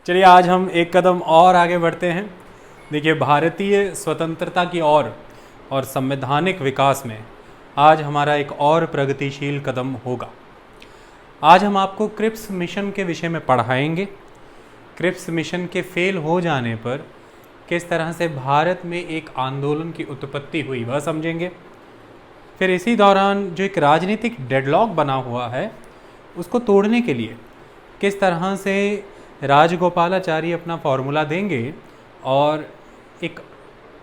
चलिए आज हम एक कदम और आगे बढ़ते हैं। देखिए, भारतीय स्वतंत्रता की और संवैधानिक विकास में आज हमारा एक और प्रगतिशील कदम होगा। आज हम आपको क्रिप्स मिशन के विषय में पढ़ाएंगे। क्रिप्स मिशन के फेल हो जाने पर किस तरह से भारत में एक आंदोलन की उत्पत्ति हुई वह समझेंगे। फिर इसी दौरान जो एक राजनीतिक डेडलॉक बना हुआ है उसको तोड़ने के लिए किस तरह से राजगोपालाचारी अपना फॉर्मूला देंगे और एक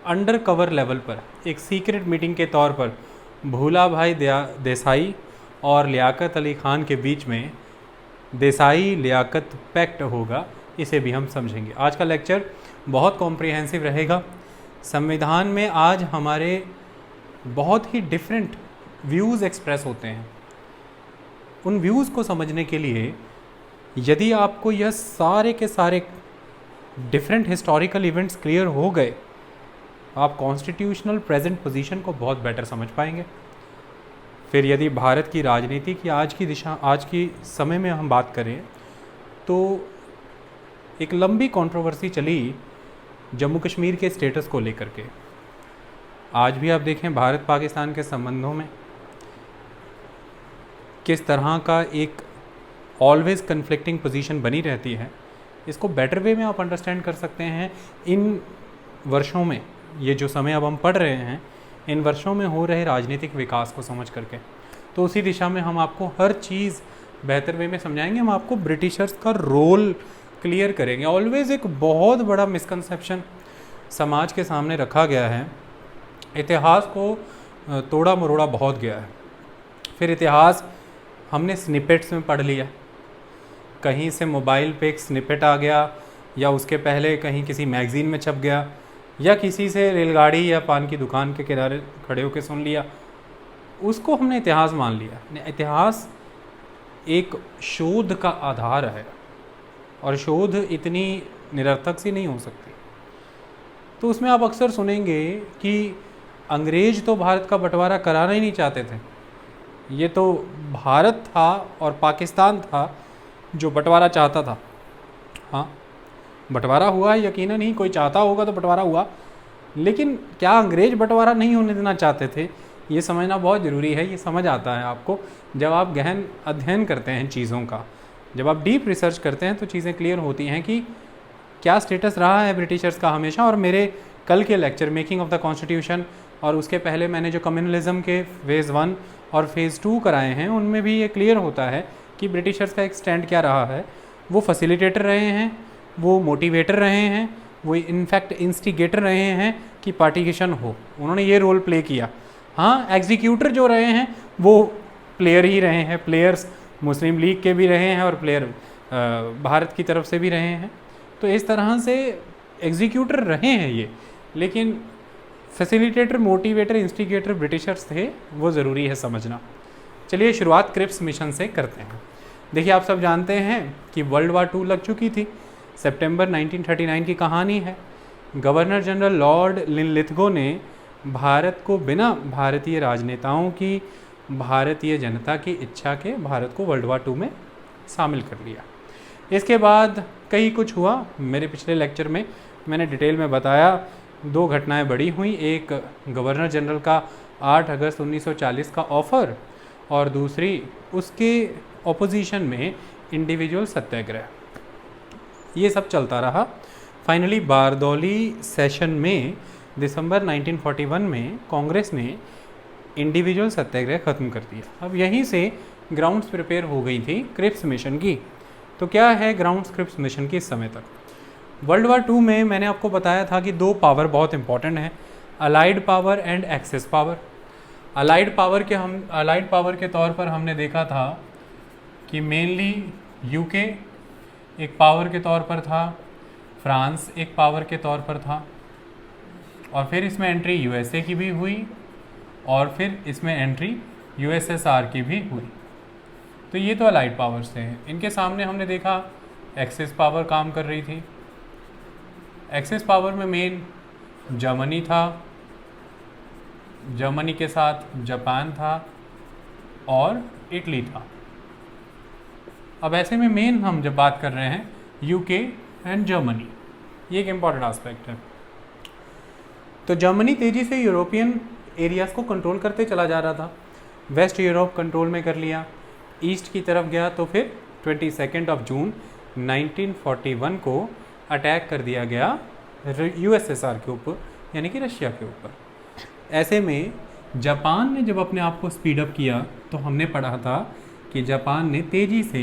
अंडर कवर लेवल पर एक सीक्रेट मीटिंग के तौर पर भूला भाई देसाई और लियाकत अली ख़ान के बीच में देसाई लियाकत पैक्ट होगा, इसे भी हम समझेंगे। आज का लेक्चर बहुत कॉम्प्रिहेंसिव रहेगा। संविधान में आज हमारे बहुत ही डिफरेंट व्यूज़ एक्सप्रेस होते हैं। उन व्यूज़ को समझने के लिए यदि आपको यह सारे के सारे डिफरेंट हिस्टोरिकल इवेंट्स क्लियर हो गए, आप कॉन्स्टिट्यूशनल प्रेजेंट पोजीशन को बहुत बेटर समझ पाएंगे। फिर यदि भारत की राजनीति की आज की दिशा, आज की समय में हम बात करें तो एक लंबी कंट्रोवर्सी चली जम्मू कश्मीर के स्टेटस को लेकर के। आज भी आप देखें भारत पाकिस्तान के संबंधों में किस तरह का एक ऑलवेज कन्फ्लिक्टिंग पोजीशन बनी रहती है। इसको बेटर वे में आप अंडरस्टैंड कर सकते हैं इन वर्षों में, ये जो समय अब हम पढ़ रहे हैं, इन वर्षों में हो रहे राजनीतिक विकास को समझ करके। तो उसी दिशा में हम आपको हर चीज़ बेहतर वे में समझाएंगे। हम आपको ब्रिटिशर्स का रोल क्लियर करेंगे। ऑलवेज एक बहुत बड़ा मिसकंसेप्शन समाज के सामने रखा गया है। इतिहास को तोड़ा मरोड़ा बहुत गया है। फिर इतिहास हमने स्निपेट्स में पढ़ लिया, कहीं से मोबाइल पे एक स्निपेट आ गया या उसके पहले कहीं किसी मैगज़ीन में छप गया या किसी से रेलगाड़ी या पान की दुकान के किनारे खड़े होकर सुन लिया, उसको हमने इतिहास मान लिया। इतिहास एक शोध का आधार है और शोध इतनी निरर्थक सी नहीं हो सकती। तो उसमें आप अक्सर सुनेंगे कि अंग्रेज तो भारत का बंटवारा कराना ही नहीं चाहते थे, ये तो भारत था और पाकिस्तान था जो बंटवारा चाहता था। हाँ, बंटवारा हुआ, यकीनन ही कोई चाहता होगा तो बंटवारा हुआ, लेकिन क्या अंग्रेज बंटवारा नहीं होने देना चाहते थे, ये समझना बहुत ज़रूरी है। ये समझ आता है आपको जब आप गहन अध्ययन करते हैं चीज़ों का, जब आप डीप रिसर्च करते हैं तो चीज़ें क्लियर होती हैं कि क्या स्टेटस रहा है ब्रिटिशर्स का हमेशा। और मेरे कल के lecture making of the constitution और उसके पहले मैंने जो कम्युनलिज्म के फेज़ 1 और फेज़ 2 कराए हैं, उनमें भी ये क्लियर होता है कि ब्रिटिशर्स का एक स्टैंड क्या रहा है। वो फैसिलिटेटर रहे हैं, वो मोटिवेटर रहे हैं, वो इनफैक्ट इंस्टिगेटर रहे हैं कि पार्टीशन हो। उन्होंने ये रोल प्ले किया। हाँ, एग्जीक्यूटर जो रहे हैं वो प्लेयर ही रहे हैं। प्लेयर्स मुस्लिम लीग के भी रहे हैं और प्लेयर भारत की तरफ से भी रहे हैं। तो इस तरह से एग्जीक्यूटर रहे हैं ये, लेकिन फैसिलिटेटर, मोटिवेटर, इंस्टिगेटर ब्रिटिशर्स थे, वो ज़रूरी है समझना। चलिए शुरुआत क्रिप्स मिशन से करते हैं। देखिए, आप सब जानते हैं कि वर्ल्ड वार 2 लग चुकी थी। सितंबर 1939 की कहानी है। गवर्नर जनरल लॉर्ड लिनलिथगो ने भारत को बिना भारतीय राजनेताओं की, भारतीय जनता की इच्छा के भारत को वर्ल्ड वार 2 में शामिल कर लिया। इसके बाद कई कुछ हुआ। मेरे पिछले लेक्चर में मैंने डिटेल में बताया, 2 घटनाएं बड़ी हुई। एक गवर्नर जनरल का 8 अगस्त 1940 का ऑफ़र और दूसरी उसके ऑपोजिशन में इंडिविजुअल सत्याग्रह। ये सब चलता रहा। फाइनली बारदौली सेशन में दिसंबर 1941 में कांग्रेस ने इंडिविजुअल सत्याग्रह ख़त्म कर दिया। अब यहीं से ग्राउंड्स प्रिपेयर हो गई थी क्रिप्स मिशन की। तो क्या है ग्राउंड्स क्रिप्स मिशन की इस समय तक? वर्ल्ड वार 2 में मैंने आपको बताया था कि 2 पावर बहुत इंपॉर्टेंट हैं, allied power and axis power. Allied power के तौर पर हमने देखा था कि मेनली यूके एक पावर के तौर पर था, फ्रांस एक पावर के तौर पर था, और फिर इसमें एंट्री यूएसए की भी हुई और फिर इसमें एंट्री यूएसएसआर की भी हुई। तो ये तो अलाइड पावर्स थे। इनके सामने हमने देखा एक्सेस पावर काम कर रही थी। एक्सेस पावर में मेन जर्मनी था, जर्मनी के साथ जापान था और इटली था। अब ऐसे में मेन हम जब बात कर रहे हैं यूके एंड जर्मनी, ये एक इम्पॉर्टेंट आस्पेक्ट है। तो जर्मनी तेज़ी से यूरोपियन एरियाज़ को कंट्रोल करते चला जा रहा था। वेस्ट यूरोप कंट्रोल में कर लिया, ईस्ट की तरफ गया तो फिर 22 जून 1941 को अटैक कर दिया गया यूएसएसआर के ऊपर, यानी कि रशिया के ऊपर। ऐसे में जापान ने जब अपने आप को स्पीड अप किया तो हमने पढ़ा था कि जापान ने तेज़ी से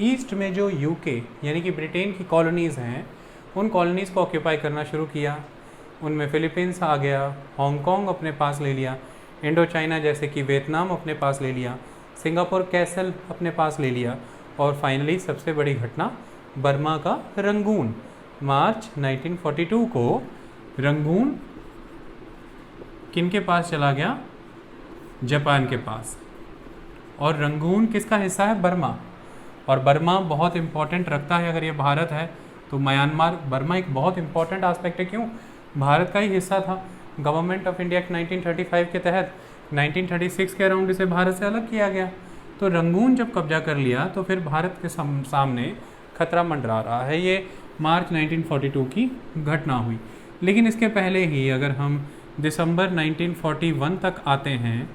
ईस्ट में जो यूके यानी कि ब्रिटेन की कॉलोनीज़ हैं उन कॉलोनीज़ को ऑक्यूपाई करना शुरू किया। उनमें फिलीपींस आ गया, हांगकांग अपने पास ले लिया, इंडो चाइना जैसे कि वियतनाम अपने पास ले लिया, सिंगापुर कैसल अपने पास ले लिया, और फाइनली सबसे बड़ी घटना बर्मा का रंगून। मार्च 1942 को रंगून किन के पास चला गया? जापान के पास। और रंगून किसका हिस्सा है? बर्मा। और बर्मा बहुत इम्पोर्टेंट रखता है, अगर ये भारत है तो म्यांमार, बर्मा एक बहुत इंपॉर्टेंट आस्पेक्ट है। क्यों? भारत का ही हिस्सा था। गवर्नमेंट ऑफ इंडिया एक्ट 1935 के तहत 1936 के अराउंड इसे भारत से अलग किया गया। तो रंगून जब कब्जा कर लिया तो फिर भारत के सामने खतरा मंडरा रहा है। ये मार्च 1942 की घटना हुई। लेकिन इसके पहले ही अगर हम दिसंबर 1941 तक आते हैं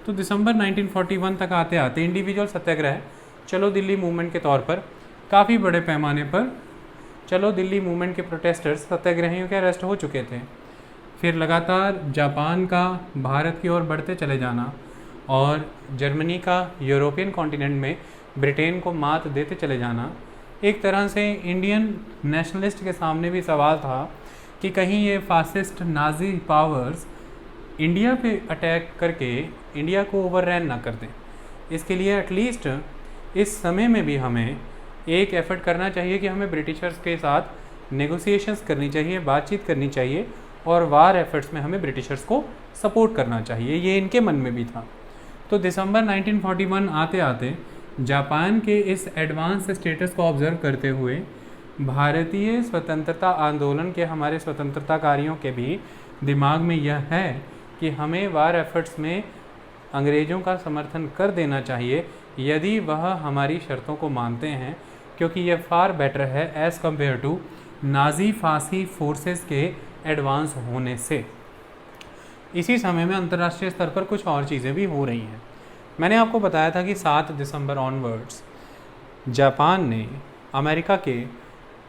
तो दिसंबर 1941 तक आते आते इंडिविजुअल सत्याग्रह, चलो दिल्ली मूवमेंट के तौर पर काफ़ी बड़े पैमाने पर चलो दिल्ली मूवमेंट के प्रोटेस्टर्स सत्याग्रहियों के अरेस्ट हो चुके थे। फिर लगातार जापान का भारत की ओर बढ़ते चले जाना और जर्मनी का यूरोपियन कॉन्टिनेंट में ब्रिटेन को मात देते चले जाना, एक तरह से इंडियन नेशनलिस्ट के सामने भी सवाल था कि कहीं ये फासिस्ट नाजी पावर्स इंडिया पे अटैक करके इंडिया को ओवररन ना कर दें। इसके लिए एटलीस्ट इस समय में भी हमें एक एफर्ट करना चाहिए कि हमें ब्रिटिशर्स के साथ नेगोशिएशंस करनी चाहिए, बातचीत करनी चाहिए, और वार एफर्ट्स में हमें ब्रिटिशर्स को सपोर्ट करना चाहिए। ये इनके मन में भी था। तो दिसंबर 1941 आते आते जापान के इस एडवांस स्टेटस को ऑब्जर्व करते हुए भारतीय स्वतंत्रता आंदोलन के हमारे स्वतंत्रताकारियों के भी दिमाग में यह है कि हमें वार एफर्ट्स में अंग्रेज़ों का समर्थन कर देना चाहिए यदि वह हमारी शर्तों को मानते हैं, क्योंकि यह फार बेटर है एज़ कम्पेयर टू नाजी फासी फोर्सेस के एडवांस होने से। इसी समय में अंतर्राष्ट्रीय स्तर पर कुछ और चीज़ें भी हो रही हैं। मैंने आपको बताया था कि 7 दिसंबर ऑनवर्ड्स जापान ने अमेरिका के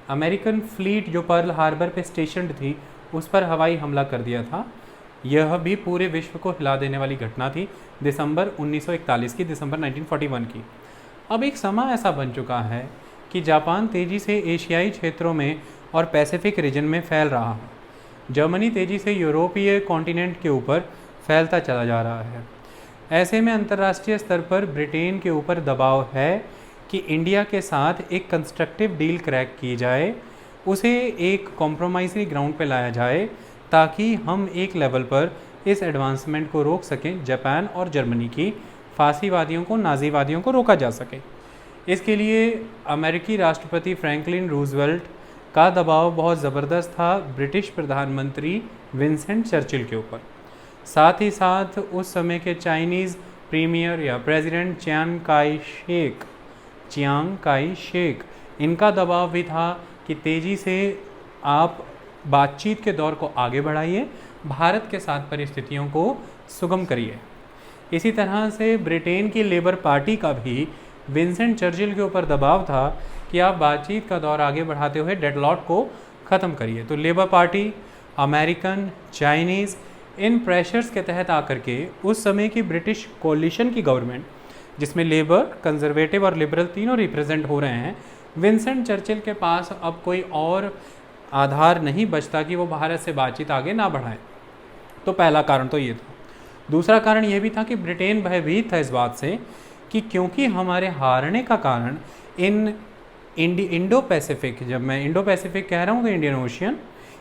अमेरिकन फ्लीट जो पर्ल हार्बर पे स्टेशन्ड थी उस पर हवाई हमला कर दिया था। यह भी पूरे विश्व को हिला देने वाली घटना थी, दिसंबर 1941 की, दिसंबर 1941 की। अब एक समय ऐसा बन चुका है कि जापान तेज़ी से एशियाई क्षेत्रों में और पैसिफिक रीजन में फैल रहा है। जर्मनी तेज़ी से यूरोपीय कॉन्टिनेंट के ऊपर फैलता चला जा रहा है। ऐसे में अंतर्राष्ट्रीय स्तर पर ब्रिटेन के ऊपर दबाव है कि इंडिया के साथ एक कंस्ट्रक्टिव डील क्रैक की जाए, उसे एक कॉम्प्रोमाइज़री ग्राउंड पे लाया जाए ताकि हम एक लेवल पर इस एडवांसमेंट को रोक सकें। जापान और जर्मनी की फासीवादियों को, नाजीवादियों को रोका जा सके। इसके लिए अमेरिकी राष्ट्रपति फ्रैंकलिन रूजवेल्ट का दबाव बहुत ज़बरदस्त था ब्रिटिश प्रधानमंत्री विंसेंट चर्चिल के ऊपर। साथ ही साथ उस समय के चाइनीज़ प्रीमियर या प्रेसिडेंट चियांग काई शेक, इनका दबाव भी था कि तेज़ी से आप बातचीत के दौर को आगे बढ़ाइए, भारत के साथ परिस्थितियों को सुगम करिए। इसी तरह से ब्रिटेन की लेबर पार्टी का भी विंसेंट चर्चिल के ऊपर दबाव था कि आप बातचीत का दौर आगे बढ़ाते हुए डेडलॉक को ख़त्म करिए। तो लेबर पार्टी, अमेरिकन, चाइनीज़, इन प्रेशर्स के तहत आकर के उस समय की ब्रिटिश कोलिशन की गवर्नमेंट, जिसमें लेबर, कंजर्वेटिव और लिबरल तीनों रिप्रेजेंट हो रहे हैं, विंसेंट चर्चिल के पास अब कोई और आधार नहीं बचता कि वो भारत से बातचीत आगे ना बढ़ाए। तो पहला कारण तो ये था। दूसरा कारण ये भी था कि ब्रिटेन भयभीत था इस बात से कि क्योंकि हमारे हारने का कारण इंडो पैसिफिक, जब मैं इंडो पैसिफिक कह रहा हूँ तो इंडियन ओशियन,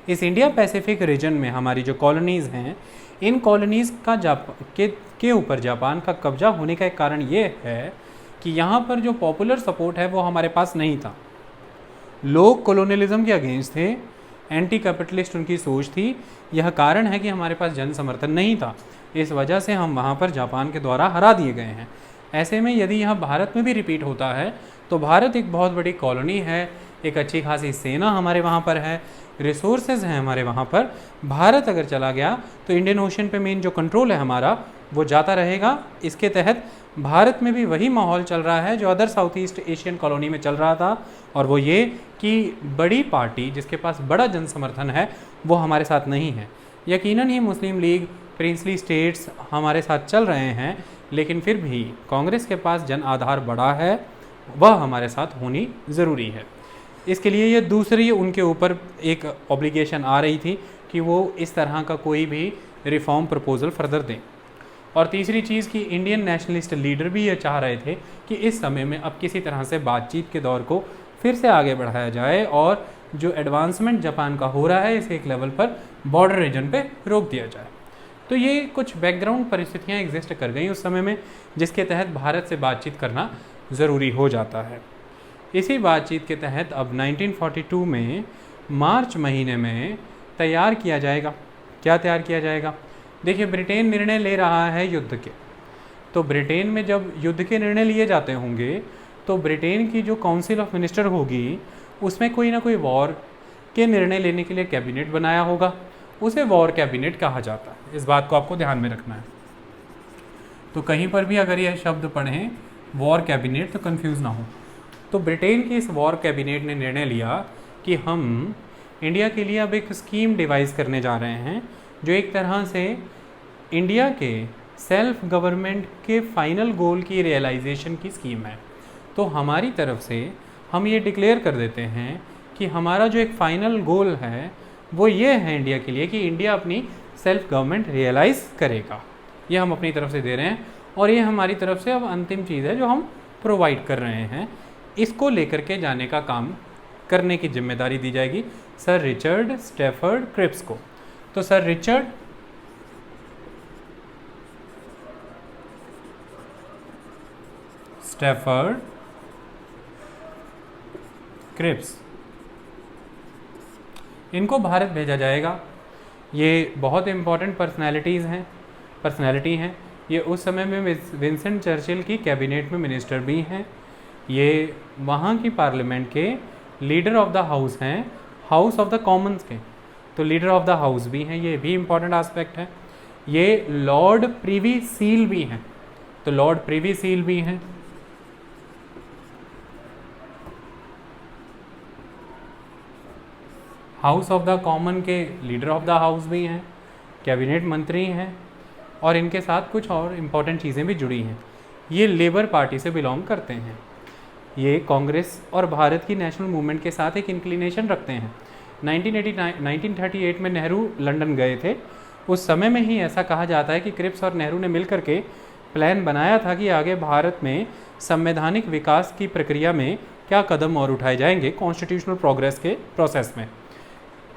इस इंडिया पैसिफिक रीजन में हमारी जो कॉलोनीज़ हैं, इन कॉलोनीज़ का के ऊपर जापान का कब्जा होने का एक कारण ये है कि यहाँ पर जो पॉपुलर सपोर्ट है वो हमारे पास नहीं था। लोग कॉलोनियलिज्म के अगेंस्ट थे, एंटी कैपिटलिस्ट उनकी सोच थी। यह कारण है कि हमारे पास जन समर्थन नहीं था। इस वजह से हम वहाँ पर जापान के द्वारा हरा दिए गए हैं। ऐसे में यदि यह भारत में भी रिपीट होता है तो भारत एक बहुत बड़ी कॉलोनी है, एक अच्छी खासी सेना हमारे वहाँ पर है, रिसोर्सेज हैं हमारे वहाँ पर। भारत अगर चला गया तो इंडियन ओशन पे मेन जो कंट्रोल है हमारा वो जाता रहेगा। इसके तहत भारत में भी वही माहौल चल रहा है जो other south east Asian colony में चल रहा था, और वो ये कि बड़ी पार्टी जिसके पास बड़ा जन समर्थन है वो हमारे साथ नहीं है। यकीनन ही मुस्लिम लीग, प्रिंसली स्टेट्स हमारे साथ चल रहे हैं, लेकिन फिर भी कांग्रेस के पास जन आधार बड़ा है, वह हमारे साथ होनी ज़रूरी है। इसके लिए ये दूसरी उनके ऊपर एक ऑब्लिगेशन आ रही थी कि वो इस तरह का कोई भी रिफॉर्म प्रपोजल फर्दर दें। और तीसरी चीज़ कि इंडियन नेशनलिस्ट लीडर भी ये चाह रहे थे कि इस समय में अब किसी तरह से बातचीत के दौर को फिर से आगे बढ़ाया जाए और जो एडवांसमेंट जापान का हो रहा है इसे एक लेवल पर बॉर्डर रीजन पे रोक दिया जाए। तो ये कुछ बैकग्राउंड परिस्थितियाँ एग्जिस्ट कर गई उस समय में, जिसके तहत भारत से बातचीत करना ज़रूरी हो जाता है। इसी बातचीत के तहत अब 1942 में मार्च महीने में तैयार किया जाएगा। क्या तैयार किया जाएगा? देखिए, ब्रिटेन निर्णय ले रहा है युद्ध के, तो ब्रिटेन में जब युद्ध के निर्णय लिए जाते होंगे तो ब्रिटेन की जो काउंसिल ऑफ मिनिस्टर होगी उसमें कोई ना कोई वॉर के निर्णय लेने के लिए कैबिनेट बनाया होगा, उसे वॉर कैबिनेट कहा जाता है। इस बात को आपको ध्यान में रखना है। तो कहीं पर भी अगर यह शब्द पढ़ें वॉर कैबिनेट तो कंफ्यूज ना हो। तो ब्रिटेन की इस वॉर कैबिनेट ने निर्णय लिया कि हम इंडिया के लिए अब एक स्कीम डिवाइस करने जा रहे हैं जो एक तरह से इंडिया के सेल्फ गवर्नमेंट के फाइनल गोल की रियलाइजेशन की स्कीम है। तो हमारी तरफ से हम ये डिक्लेयर कर देते हैं कि हमारा जो एक फाइनल गोल है वो ये है इंडिया के लिए कि इंडिया अपनी सेल्फ गवर्नमेंट रियलाइज़ करेगा। ये हम अपनी तरफ से दे रहे हैं और ये हमारी तरफ से अब अंतिम चीज़ है जो हम प्रोवाइड कर रहे हैं। इसको लेकर के जाने का काम करने की जिम्मेदारी दी जाएगी सर रिचर्ड स्टैफर्ड क्रिप्स को। तो सर रिचर्ड स्टैफर्ड क्रिप्स, इनको भारत भेजा जाएगा। ये बहुत इम्पॉर्टेंट पर्सनैलिटी हैं। ये उस समय में विंसेंट चर्चिल की कैबिनेट में मिनिस्टर भी हैं। ये वहाँ की पार्लियामेंट के लीडर ऑफ द हाउस हैं, हाउस ऑफ द कॉमन्स के, तो लीडर ऑफ द हाउस भी हैं, ये भी इम्पॉर्टेंट एस्पेक्ट है। ये लॉर्ड प्रिवी सील भी हैं, तो लॉर्ड प्रिवी सील भी हैं। हाउस ऑफ द कॉमन के लीडर ऑफ द हाउस भी हैं, कैबिनेट मंत्री हैं, और इनके साथ कुछ और इम्पॉर्टेंट चीज़ें भी जुड़ी हैं। ये लेबर पार्टी से बिलोंग करते हैं। ये कांग्रेस और भारत की नेशनल मूवमेंट के साथ एक इंक्लिनेशन रखते हैं। 1938 में नेहरू लंदन गए थे। उस समय में ही ऐसा कहा जाता है कि क्रिप्स और नेहरू ने मिलकर के प्लान बनाया था कि आगे भारत में संवैधानिक विकास की प्रक्रिया में क्या कदम और उठाए जाएंगे कॉन्स्टिट्यूशनल प्रोग्रेस के प्रोसेस में।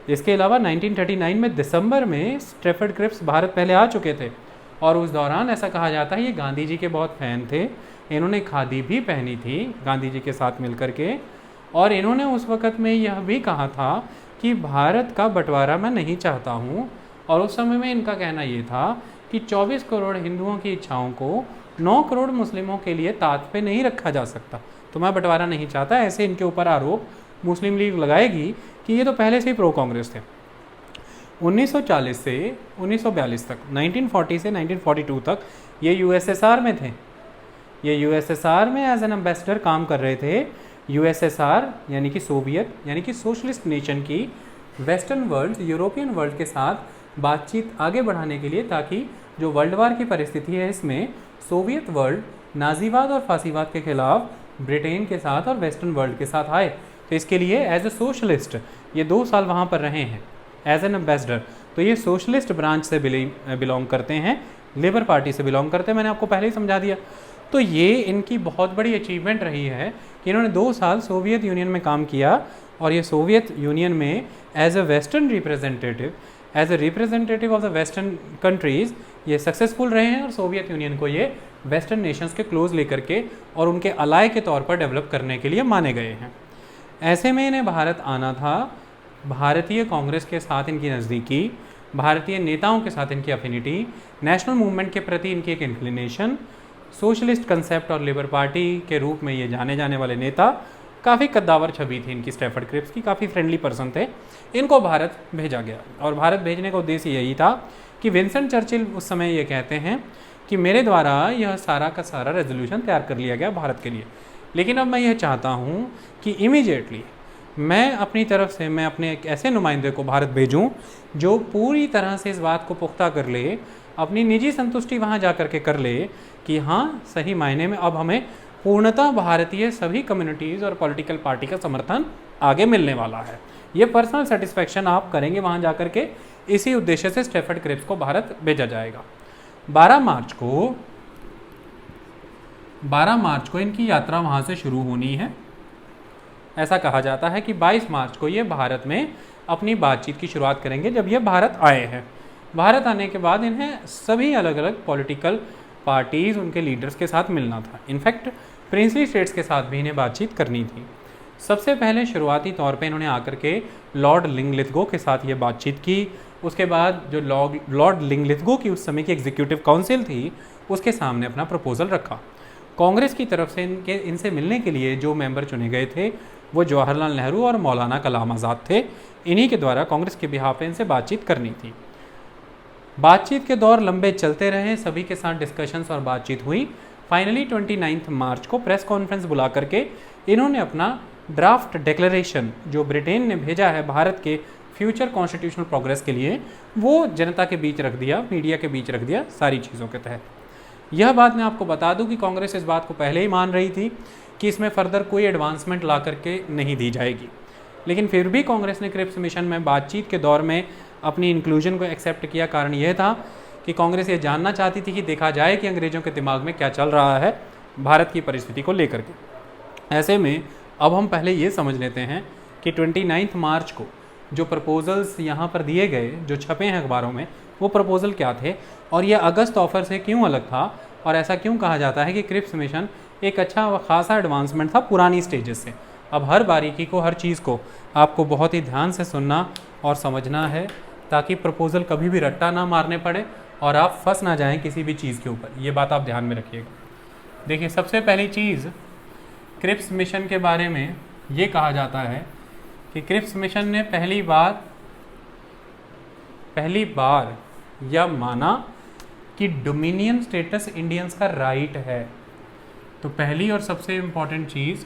इसके अलावा 1939 में दिसंबर में स्टैफर्ड क्रिप्स भारत पहले आ चुके थे और उस दौरान ऐसा कहा जाता है ये गांधी जी के बहुत फ़ैन थे। इन्होंने खादी भी पहनी थी गांधी जी के साथ मिलकर के, और इन्होंने उस वक़्त में यह भी कहा था कि भारत का बंटवारा मैं नहीं चाहता हूँ। और उस समय में इनका कहना ये था कि 24 करोड़ हिंदुओं की इच्छाओं को 9 करोड़ मुस्लिमों के लिए ताक पे नहीं रखा जा सकता, तो मैं बंटवारा नहीं चाहता। ऐसे इनके ऊपर आरोप मुस्लिम लीग लगाएगी कि ये तो पहले से ही प्रो कांग्रेस थे। 1940 से 1942 तक, 1940 से 1942 तक ये यूएसएसआर में थे। ये यूएसएसआर में एज एन एम्बेसडर काम कर रहे थे। यूएसएसआर यानी कि सोवियत यानी कि सोशलिस्ट नेशन की वेस्टर्न वर्ल्ड, यूरोपियन वर्ल्ड के साथ बातचीत आगे बढ़ाने के लिए, ताकि जो वर्ल्ड वार की परिस्थिति है इसमें सोवियत वर्ल्ड नाजीवाद और फासीवाद के खिलाफ ब्रिटेन के साथ और वेस्टर्न वर्ल्ड के साथ आए। तो इसके लिए एज ए सोशलिस्ट ये 2 साल वहाँ पर रहे हैं एज एन एम्बेसडर। तो ये सोशलिस्ट ब्रांच से बिलोंग करते हैं, लेबर पार्टी से बिलोंग करते हैं, मैंने आपको पहले ही समझा दिया। तो ये इनकी बहुत बड़ी अचीवमेंट रही है कि इन्होंने 2 साल सोवियत यूनियन में काम किया, और ये सोवियत यूनियन में as a western representative, as a representative of the western countries ये सक्सेसफुल रहे हैं, और सोवियत यूनियन को ये वेस्टर्न नेशंस के क्लोज लेकर के और उनके अलाय के तौर पर डेवलप करने के लिए माने गए हैं। ऐसे में इन्हें भारत आना था। भारतीय कांग्रेस के साथ इनकी नज़दीकी, भारतीय नेताओं के साथ इनकी अफिनिटी, नेशनल मूवमेंट के प्रति इनकी एक इंक्लिनेशन, सोशलिस्ट कंसेप्ट और लेबर पार्टी के रूप में ये जाने जाने वाले नेता, काफ़ी कद्दावर छवि थी इनकी स्टैफर्ड क्रिप्स की, काफ़ी फ्रेंडली पर्सन थे। इनको भारत भेजा गया और भारत भेजने का उद्देश्य यही था कि विंस्टन चर्चिल उस समय ये कहते हैं कि मेरे द्वारा यह सारा का सारा रेजोल्यूशन तैयार कर लिया गया भारत के लिए, लेकिन अब मैं यह चाहता हूँ कि इमीडिएटली मैं अपनी तरफ से मैं अपने एक ऐसे नुमाइंदे को भारत भेजूँ जो पूरी तरह से इस बात को पुख्ता कर ले, अपनी निजी संतुष्टि वहाँ जा कर के कर ले कि हाँ सही मायने में अब हमें पूर्णतः भारतीय सभी कम्युनिटीज़ और पॉलिटिकल पार्टी का समर्थन आगे मिलने वाला है। ये पर्सनल सेटिस्फैक्शन आप करेंगे वहाँ जा कर के, इसी उद्देश्य से स्टैफर्ड क्रिप्स को भारत भेजा जाएगा। 12 मार्च को इनकी यात्रा वहाँ से शुरू होनी है। ऐसा कहा जाता है कि 22 मार्च को ये भारत में अपनी बातचीत की शुरुआत करेंगे जब ये भारत आए हैं। भारत आने के बाद इन्हें सभी अलग अलग पॉलिटिकल पार्टीज़ उनके लीडर्स के साथ मिलना था। इनफैक्ट प्रिंसली स्टेट्स के साथ भी इन्हें बातचीत करनी थी। सबसे पहले शुरुआती तौर पे इन्होंने आकर के लॉर्ड लिंगलिथगो के साथ ये बातचीत की। उसके बाद जो लॉर्ड लिंगलिथगो की उस समय की एग्जीक्यूटिव काउंसिल थी उसके सामने अपना प्रपोज़ल रखा। कांग्रेस की तरफ से इनसे मिलने के लिए जो मेंबर चुने गए थे वो जवाहरलाल नेहरू और मौलाना कलाम आज़ाद थे। इन्हीं के द्वारा कांग्रेस के बिहाफ पे इनसे बातचीत करनी थी। बातचीत के दौर लंबे चलते रहे, सभी के साथ डिस्कशंस और बातचीत हुई। फाइनली 29 मार्च को प्रेस कॉन्फ्रेंस बुला करके इन्होंने अपना ड्राफ्ट डिक्लेरेशन जो ब्रिटेन ने भेजा है भारत के फ्यूचर कॉन्स्टिट्यूशनल प्रोग्रेस के लिए, वो जनता के बीच रख दिया, मीडिया के बीच रख दिया सारी चीज़ों के तहत। यह बात मैं आपको बता दूं कि कांग्रेस इस बात को पहले ही मान रही थी कि इसमें फर्दर कोई एडवांसमेंट ला करके नहीं दी जाएगी, लेकिन फिर भी कांग्रेस ने क्रिप्स मिशन में बातचीत के दौर में अपनी इंक्लूजन को एक्सेप्ट किया। कारण यह था कि कांग्रेस ये जानना चाहती थी कि देखा जाए कि अंग्रेज़ों के दिमाग में क्या चल रहा है भारत की परिस्थिति को लेकर के। ऐसे में अब हम पहले ये समझ लेते हैं कि 29 मार्च को जो प्रपोजल्स यहाँ पर दिए गए, जो छपे हैं अखबारों में, वो प्रपोजल क्या थे और ये अगस्त ऑफर से क्यों अलग था, और ऐसा क्यों कहा जाता है कि क्रिप्स मिशन एक अच्छा व खासा एडवांसमेंट था पुरानी स्टेजेस से। अब हर बारीकी को, हर चीज़ को आपको बहुत ही ध्यान से सुनना और समझना है ताकि प्रपोजल कभी भी रट्टा ना मारने पड़े और आप फंस ना जाएं किसी भी चीज़ के ऊपर। ये बात आप ध्यान में रखिएगा। देखिए, सबसे पहली चीज़ क्रिप्स मिशन के बारे में ये कहा जाता है कि क्रिप्स मिशन ने पहली बार यह माना कि डोमिनियन स्टेटस इंडियंस का राइट है। तो पहली और सबसे इम्पॉर्टेंट चीज़,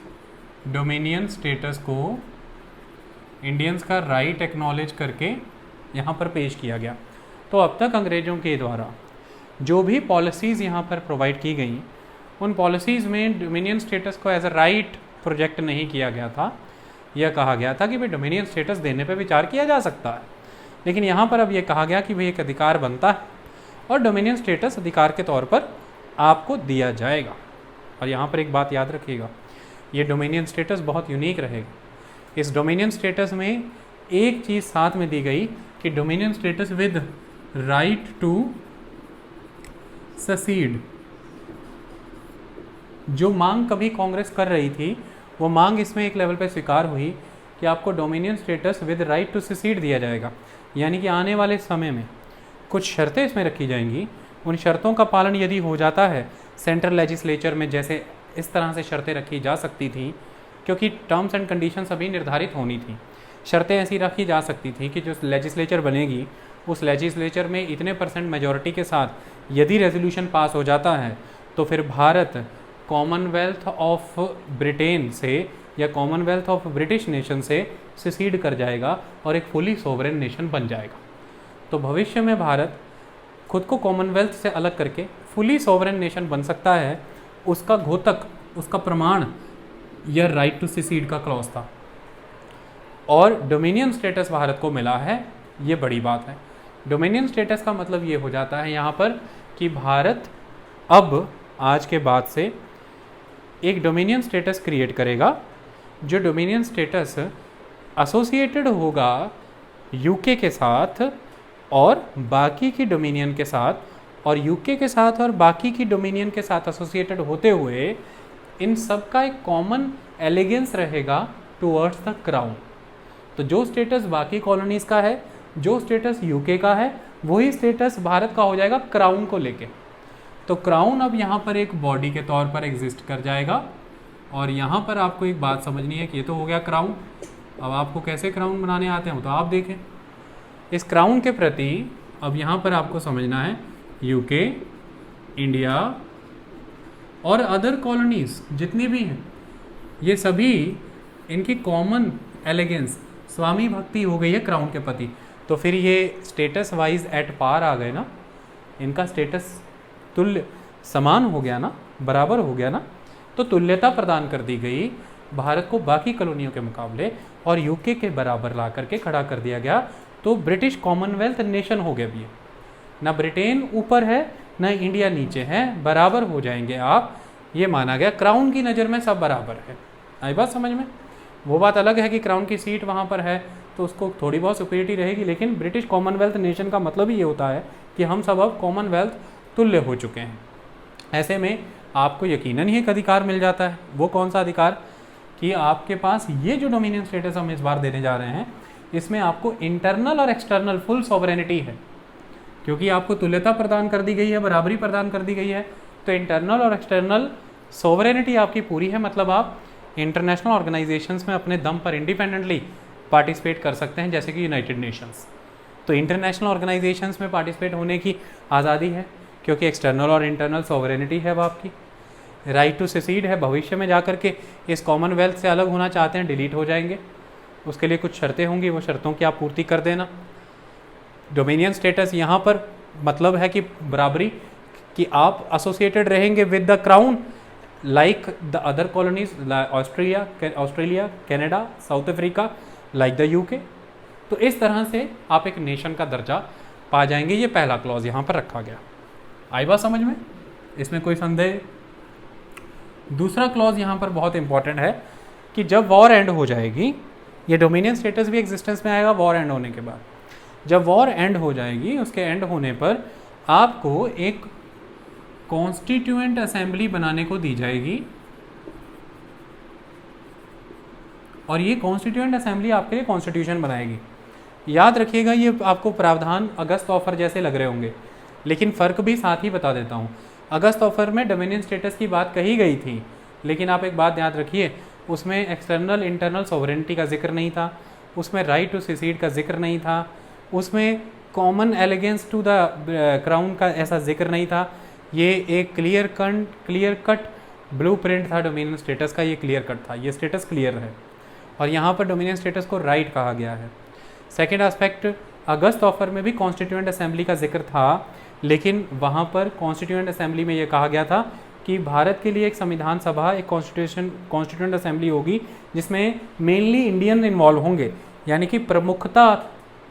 डोमिनियन स्टेटस को इंडियंस का राइट एक्नॉलेज करके यहाँ पर पेश किया गया। तो अब तक अंग्रेज़ों के द्वारा जो भी पॉलिसीज़ यहाँ पर प्रोवाइड की गई, उन पॉलिसीज़ में डोमिनियन स्टेटस को एज अ राइट प्रोजेक्ट नहीं किया गया था। यह कहा गया था कि भाई डोमिनियन स्टेटस देने पर विचार किया जा सकता है, लेकिन यहाँ पर अब ये कहा गया कि भाई एक अधिकार बनता है और डोमिनियन स्टेटस अधिकार के तौर पर आपको दिया जाएगा। और यहाँ पर एक बात याद रखिएगा, ये डोमिनियन स्टेटस बहुत यूनिक रहेगा। इस डोमिनियन स्टेटस में एक चीज़ साथ में दी गई कि dominion status with right to secede. जो मांग कभी कांग्रेस कर रही थी, वो मांग इसमें एक लेवल पे स्वीकार हुई कि आपको dominion status with right to secede दिया जाएगा। यानी कि आने वाले समय में कुछ शर्तें इसमें रखी जाएंगी। उन शर्तों का पालन यदि हो जाता है, सेंट्रल लेजिस्लेचर में जैसे इस तरह से शर्तें रखी जा सकती थी, क्योंकि टर्म्स एंड कंडीशंस अभी निर्धारित होनी थी। शर्तें ऐसी रखी जा सकती थी कि जो लेजिस्लेचर बनेगी, उस लेजिस्लेचर में इतने % मेजॉरिटी के साथ यदि रेजोल्यूशन पास हो जाता है तो फिर भारत कॉमनवेल्थ ऑफ ब्रिटेन से या कॉमनवेल्थ ऑफ ब्रिटिश नेशन से सिसीड कर जाएगा और एक फुली सोवरेन नेशन बन जाएगा। तो भविष्य में भारत खुद को कॉमनवेल्थ से अलग करके फुली सोवरेन नेशन बन सकता है। उसका घोतक, उसका प्रमाण यह राइट टू सिसीड का क्लॉज था और डोमिनियन स्टेटस भारत को मिला है। ये बड़ी बात है। डोमिनियन स्टेटस का मतलब ये हो जाता है यहाँ पर कि भारत अब आज के बाद से एक डोमिनियन स्टेटस क्रिएट करेगा, जो डोमिनियन स्टेटस एसोसिएटेड होगा यूके के साथ और बाकी की डोमिनियन के साथ, और यूके के साथ और बाकी की डोमिनियन के साथ एसोसिएटेड होते हुए इन सब का एक कॉमन एलिगेंस रहेगा टुवर्ड्स द क्राउन। तो जो स्टेटस बाकी कॉलोनीज़ का है, जो स्टेटस यूके का है, वही स्टेटस भारत का हो जाएगा क्राउन को लेके। तो क्राउन अब यहाँ पर एक बॉडी के तौर पर एग्जिस्ट कर जाएगा। और यहाँ पर आपको एक बात समझनी है कि ये तो हो गया क्राउन। अब आपको कैसे क्राउन बनाने आते हैं तो आप देखें। इस क्राउन के प्रति अब यहाँ पर आपको समझना है यूके, इंडिया और अदर कॉलोनीज जितनी भी हैं, ये सभी इनकी कॉमन एलिगेंस, स्वामी भक्ति हो गई है क्राउन के प्रति। तो फिर ये स्टेटस वाइज एट पार आ गए ना, इनका स्टेटस तुल्य समान हो गया ना, बराबर हो गया ना। तो तुल्यता प्रदान कर दी गई भारत को बाकी कॉलोनियों के मुकाबले और यूके के बराबर ला करके खड़ा कर दिया गया। तो ब्रिटिश कॉमनवेल्थ नेशन हो गया भी, ना ब्रिटेन ऊपर है ना इंडिया नीचे है, बराबर हो जाएंगे आप, ये माना गया। क्राउन की नज़र में सब बराबर है। आई बात समझ में? वो बात अलग है कि क्राउन की सीट वहाँ पर है तो उसको थोड़ी बहुत सुपीरियरिटी रहेगी, लेकिन ब्रिटिश कॉमनवेल्थ नेशन का मतलब ही ये होता है कि हम सब अब कॉमनवेल्थ तुल्य हो चुके हैं। ऐसे में आपको यकीनन ही एक अधिकार मिल जाता है। वो कौन सा अधिकार? कि आपके पास ये जो डोमिनियन स्टेटस हम इस बार देने जा रहे हैं, इसमें आपको इंटरनल और एक्सटर्नल फुल सॉवरेनिटी है, क्योंकि आपको तुल्यता प्रदान कर दी गई है, बराबरी प्रदान कर दी गई है। तो इंटरनल और एक्सटर्नल सॉवरेनिटी आपकी पूरी है, मतलब आप इंटरनेशनल ऑर्गेनाइजेशंस में अपने दम पर इंडिपेंडेंटली पार्टिसिपेट कर सकते हैं, जैसे कि यूनाइटेड नेशंस। तो इंटरनेशनल ऑर्गेनाइजेशंस में पार्टिसिपेट होने की आज़ादी है, क्योंकि एक्सटर्नल और इंटरनल सॉवरेनिटी है अब आपकी। राइट टू सेसीड है, भविष्य में जा कर के इस कॉमनवेल्थ से अलग होना चाहते हैं, डिलीट हो जाएंगे, उसके लिए कुछ शर्तें होंगी, वो शर्तों की आप पूर्ति कर देना। डोमिनियन स्टेटस यहाँ पर मतलब है कि बराबरी, कि आप एसोसिएटेड रहेंगे with the crown like the other colonies, Australia, Canada, south Africa, like the UK. तो इस तरह से आप एक नेशन का दर्जा पा जाएंगे। ये पहला क्लॉज यहाँ पर रखा गया। आई बात समझ में? इसमें कोई संदेह? दूसरा क्लॉज यहाँ पर बहुत इंपॉर्टेंट है कि जब वॉर एंड हो जाएगी, ये डोमिनियन स्टेटस भी एग्जिस्टेंस में आएगा वॉर एंड होने के बाद। जब वॉर एंड हो जाएगी, उसके एंड होने पर आपको एक कॉन्स्टिट्यूएंट असेंबली बनाने को दी जाएगी, और ये कॉन्स्टिट्यूएंट असेंबली आपके लिए कॉन्स्टिट्यूशन बनाएगी। याद रखिएगा, ये आपको प्रावधान अगस्त ऑफर जैसे लग रहे होंगे, लेकिन फ़र्क भी साथ ही बता देता हूँ। अगस्त ऑफर में डोमिनियन स्टेटस की बात कही गई थी, लेकिन आप एक बात याद रखिए, उसमें एक्सटर्नल इंटरनल सॉवरेनिटी का जिक्र नहीं था, उसमें राइट टू सेसीड का जिक्र नहीं था, उसमें common allegiance to the crown का ऐसा जिक्र नहीं था। ये एक क्लियर कट ब्लूप्रिंट था डोमिनियन स्टेटस का, ये क्लियर कट था, ये स्टेटस क्लियर है। और यहाँ पर डोमिनियन स्टेटस को राइट कहा गया है। सेकेंड एस्पेक्ट, अगस्त ऑफर में भी कॉन्स्टिट्यूएंट असेंबली का जिक्र था, लेकिन वहाँ पर कॉन्स्टिट्यूएंट असेंबली में ये कहा गया था कि भारत के लिए एक संविधान सभा, एक कॉन्स्टिट्यूएंट असेंबली होगी, जिसमें मेनली इंडियन इन्वॉल्व होंगे, यानी कि प्रमुखता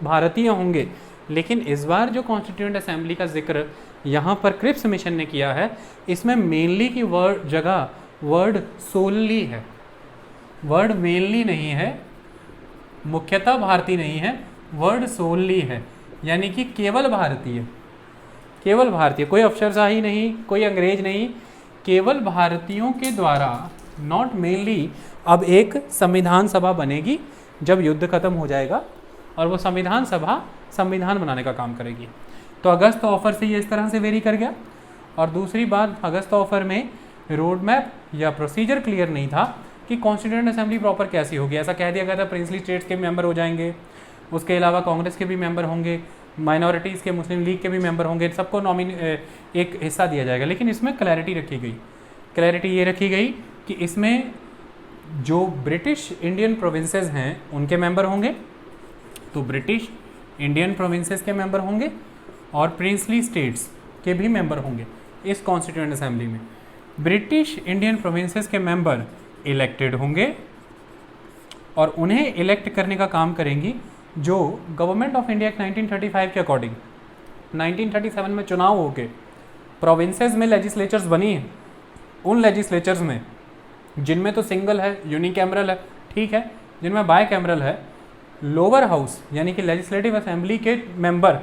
भारतीय होंगे। लेकिन इस बार जो कॉन्स्टिट्यूएंट असेंबली का जिक्र यहाँ पर क्रिप्स मिशन ने किया है, इसमें मेनली की वर्ड सोलली है, वर्ड मेनली नहीं है, मुख्यतः भारतीय नहीं है, वर्ड सोलली है, यानी कि केवल भारतीय, केवल भारतीय, कोई अफसरशाही नहीं, कोई अंग्रेज नहीं, केवल भारतीयों के द्वारा, नॉट मेनली। अब एक संविधान सभा बनेगी जब युद्ध खत्म हो जाएगा, और वो संविधान सभा संविधान बनाने का काम करेगी। तो अगस्त ऑफर से ये इस तरह से वेरी कर गया। और दूसरी बात, अगस्त ऑफर में रोड मैप या प्रोसीजर क्लियर नहीं था कि कॉन्स्टिट्यूएंट असेंबली प्रॉपर कैसी होगी। ऐसा कह दिया गया था प्रिंसली स्टेट्स के मेंबर हो जाएंगे, उसके अलावा कांग्रेस के भी मेंबर होंगे, माइनॉरिटीज़ के, मुस्लिम लीग के भी मेंबर होंगे, सबको एक हिस्सा दिया जाएगा। लेकिन इसमें क्लैरिटी रखी गई, क्लैरिटी ये रखी गई कि इसमें जो ब्रिटिश इंडियन प्रोविंसेस हैं उनके मेंबर होंगे, तो ब्रिटिश इंडियन प्रोविंसेस के मेंबर होंगे और प्रिंसली स्टेट्स के भी मेंबर होंगे इस कॉन्स्टिट्यूएंट असेंबली में। ब्रिटिश इंडियन प्रोविंसेस के मेंबर इलेक्टेड होंगे और उन्हें इलेक्ट करने का काम करेंगी जो गवर्नमेंट ऑफ इंडिया 1935 के अकॉर्डिंग 1937 में चुनाव हो के प्रोविंसेस में लेजिस्लेचर्स बनी हैं, उन लेजिस्लेचर्स में जिनमें तो सिंगल है, यूनिकैमरल है, ठीक है, जिनमें बाय कैमरल है, लोअर हाउस यानी कि लेजिस्लेटिव असेंबली के मेंबर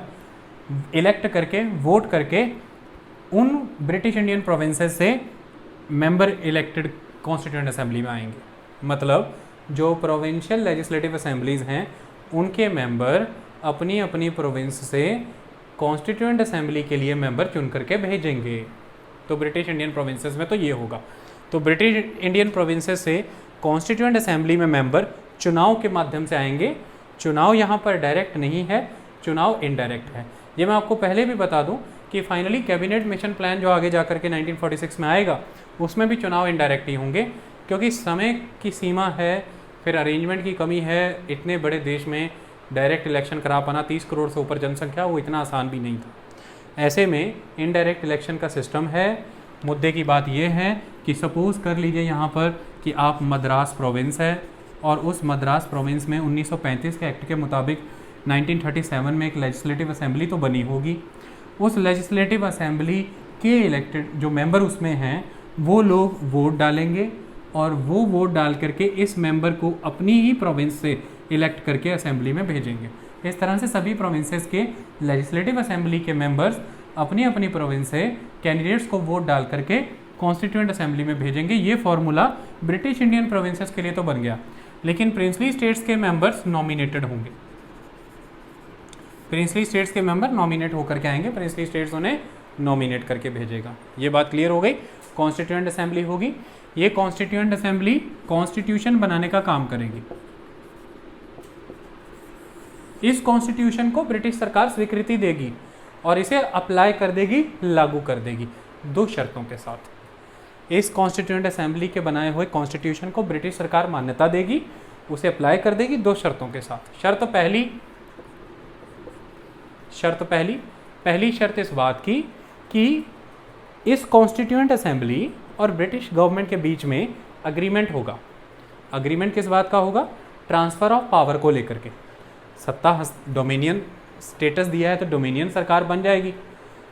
इलेक्ट करके, वोट करके उन ब्रिटिश इंडियन प्रोविंसेस से मेंबर इलेक्टेड कॉन्स्टिट्यूएंट असेंबली में आएंगे। मतलब जो प्रोविंशियल लेजिस्लेटिव असेंबलीज हैं उनके मेंबर अपनी अपनी प्रोविंस से कॉन्स्टिट्यूएंट असेंबली के लिए मेंबर चुन करके भेजेंगे। तो ब्रिटिश इंडियन प्रोविंसेस में तो ये होगा। तो ब्रिटिश इंडियन प्रोविंसेस से कॉन्स्टिट्यूएंट असेंबली में मेंबर चुनाव के माध्यम से आएंगे। चुनाव यहाँ पर डायरेक्ट नहीं है, चुनाव इनडायरेक्ट है। ये मैं आपको पहले भी बता दूं कि फाइनली कैबिनेट मिशन प्लान जो आगे जाकर के 1946 में आएगा उसमें भी चुनाव इनडायरेक्ट ही होंगे, क्योंकि समय की सीमा है, फिर अरेंजमेंट की कमी है। इतने बड़े देश में डायरेक्ट इलेक्शन करा पाना, 30 करोड़ से ऊपर जनसंख्या, वो इतना आसान भी नहीं था। ऐसे में इनडायरेक्ट इलेक्शन का सिस्टम है। मुद्दे की बात यह है कि सपोज़ कर लीजिए यहाँ पर कि आप मद्रास प्रोविंस है और उस मद्रास प्रोविंस में 1935 के एक्ट के मुताबिक 1937 में एक लेजिस्लेटिव असेंबली तो बनी होगी। उस लेजिस्लेटिव असेंबली के इलेक्टेड जो मेंबर उसमें हैं वो लोग वोट डालेंगे और वो वोट डाल करके इस मेंबर को अपनी ही प्रोविंस से इलेक्ट करके असेंबली में भेजेंगे। इस तरह से सभी प्रोविंसेस के लेजिस्लेटिव असेंबली के मेंबर्स अपनी अपनी प्रोविंस से कैंडिडेट्स को वोट डाल करके कॉन्स्टिट्यूएंट असेंबली में भेजेंगे। ये फॉर्मूला ब्रिटिश इंडियन प्रोविंसेस के लिए तो बन गया, लेकिन प्रिंसली स्टेट्स के मेंबर्स नॉमिनेटेड होंगे। प्रिंसली स्टेट्स के मेंबर नॉमिनेट होकर के आएंगे, प्रिंसली स्टेट्स उन्हें नॉमिनेट करके भेजेगा। ये बात क्लियर हो गई। कॉन्स्टिट्यूएंट असेंबली होगी, ये कॉन्स्टिट्यूएंट असेंबली कॉन्स्टिट्यूशन बनाने का काम करेगी। इस कॉन्स्टिट्यूशन को ब्रिटिश सरकार स्वीकृति देगी और इसे अप्लाई कर देगी, लागू कर देगी, 2 शर्तों के साथ। इस कॉन्स्टिट्यूएंट असेंबली के बनाए हुए कॉन्स्टिट्यूशन को ब्रिटिश सरकार मान्यता देगी, उसे अप्लाई कर देगी 2 शर्तों के साथ। पहली शर्त इस बात की कि इस कॉन्स्टिट्यूएंट असेंबली और ब्रिटिश गवर्नमेंट के बीच में अग्रीमेंट होगा। अग्रीमेंट किस बात का होगा? ट्रांसफ़र ऑफ पावर को लेकर के। सत्ता डोमिनियन स्टेटस दिया है तो डोमिनियन सरकार बन जाएगी,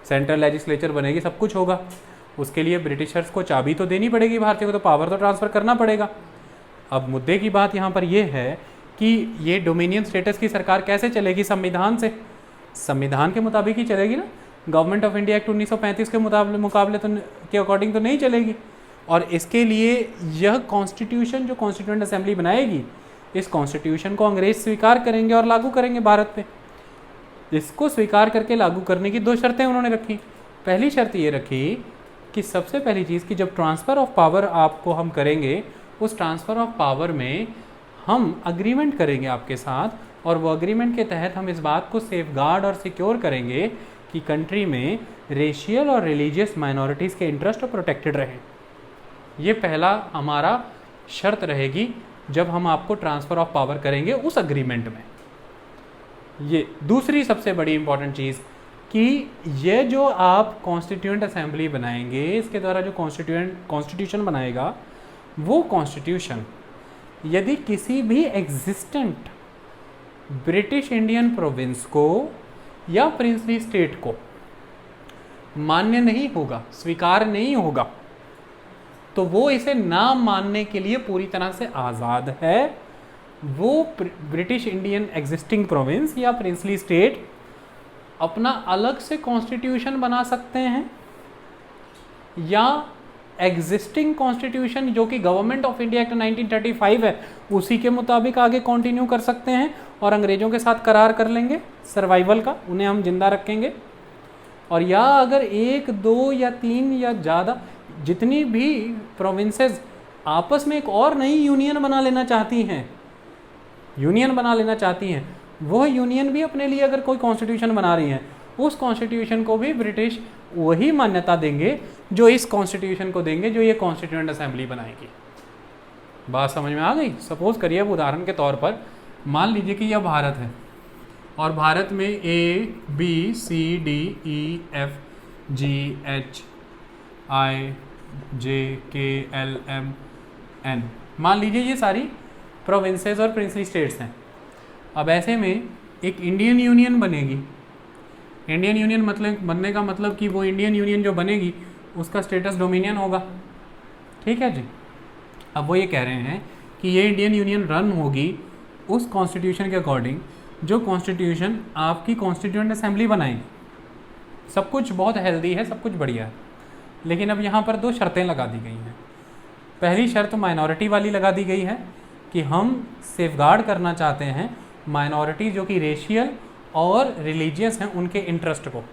सेंट्रल लेजिस्लेचर बनेगी, सब कुछ होगा। उसके लिए ब्रिटिशर्स को चाबी तो देनी पड़ेगी भारतीय को, तो पावर तो ट्रांसफ़र करना पड़ेगा। अब मुद्दे की बात यहाँ पर यह है कि ये डोमिनियन स्टेटस की सरकार कैसे चलेगी? संविधान से, संविधान के मुताबिक ही चलेगी ना। गवर्नमेंट ऑफ इंडिया एक्ट 1935 के मुकाबले तो के अकॉर्डिंग तो नहीं चलेगी। और इसके लिए यह कॉन्स्टिट्यूशन जो कॉन्स्टिट्यूएंट असेंबली बनाएगी, इस कॉन्स्टिट्यूशन को अंग्रेज स्वीकार करेंगे और लागू करेंगे भारत पे। इसको स्वीकार करके लागू करने की 2 शर्तें उन्होंने रखी। पहली शर्त ये रखी कि सबसे पहली चीज़ कि जब ट्रांसफ़र ऑफ पावर आपको हम करेंगे, उस ट्रांसफ़र ऑफ पावर में हम अग्रीमेंट करेंगे आपके साथ, और वो अग्रीमेंट के तहत हम इस बात को सेफगार्ड और सिक्योर करेंगे कि कंट्री में रेशियल और रिलीजियस माइनॉरिटीज़ के इंटरेस्ट प्रोटेक्टेड रहे। ये पहला हमारा शर्त रहेगी जब हम आपको ट्रांसफ़र ऑफ पावर करेंगे उस अग्रीमेंट में। ये दूसरी सबसे बड़ी इंपॉर्टेंट चीज़ कि ये जो आप कॉन्स्टिट्यूएंट असेंबली बनाएंगे, इसके द्वारा जो कॉन्स्टिट्यूशन बनाएगा, वो कॉन्स्टिट्यूशन यदि किसी भी एग्जिस्टेंट ब्रिटिश इंडियन प्रोविंस को या प्रिंसली स्टेट को मान्य नहीं होगा, स्वीकार नहीं होगा, तो वो इसे ना मानने के लिए पूरी तरह से आज़ाद है। वो ब्रिटिश इंडियन एग्जिस्टिंग प्रोविंस या प्रिंसली स्टेट अपना अलग से कॉन्स्टिट्यूशन बना सकते हैं, या एग्जिस्टिंग कॉन्स्टिट्यूशन जो कि गवर्नमेंट ऑफ इंडिया एक्ट 1935 है उसी के मुताबिक आगे कंटिन्यू कर सकते हैं, और अंग्रेज़ों के साथ करार कर लेंगे सर्वाइवल का, उन्हें हम जिंदा रखेंगे। और या अगर 1, 2 या 3 या ज़्यादा जितनी भी प्रोविंसेस आपस में एक और नई यूनियन बना लेना चाहती हैं, वह यूनियन भी अपने लिए अगर कोई कॉन्स्टिट्यूशन बना रही हैं, उस कॉन्स्टिट्यूशन को भी ब्रिटिश वही मान्यता देंगे जो इस कॉन्स्टिट्यूशन को देंगे जो ये कॉन्स्टिट्यूएंट असेंबली बनाएगी। बात समझ में आ गई? सपोज करिए अब उदाहरण के तौर पर मान लीजिए कि यह भारत है और भारत में ABCDEFGHIJKLMN मान लीजिए ये सारी प्रोविंसेस और प्रिंसली स्टेट्स हैं। अब ऐसे में एक इंडियन यूनियन बनेगी। इंडियन यूनियन मतलब बनने का मतलब कि वो इंडियन यूनियन जो बनेगी उसका स्टेटस डोमिनियन होगा। ठीक है जी। अब वो ये कह रहे हैं कि ये इंडियन यूनियन रन होगी उस कॉन्स्टिट्यूशन के अकॉर्डिंग जो कॉन्स्टिट्यूशन आपकी कॉन्स्टिट्यूएंट असेंबली बनाएगी। सब कुछ बहुत हेल्दी है, सब कुछ बढ़िया है, लेकिन अब यहाँ पर 2 शर्तें लगा दी गई हैं। पहली शर्त माइनॉरिटी वाली लगा दी गई है कि हम सेफगार्ड करना चाहते हैं माइनॉरिटी जो कि रेशियल और रिलीजियस हैं उनके इंटरेस्ट को।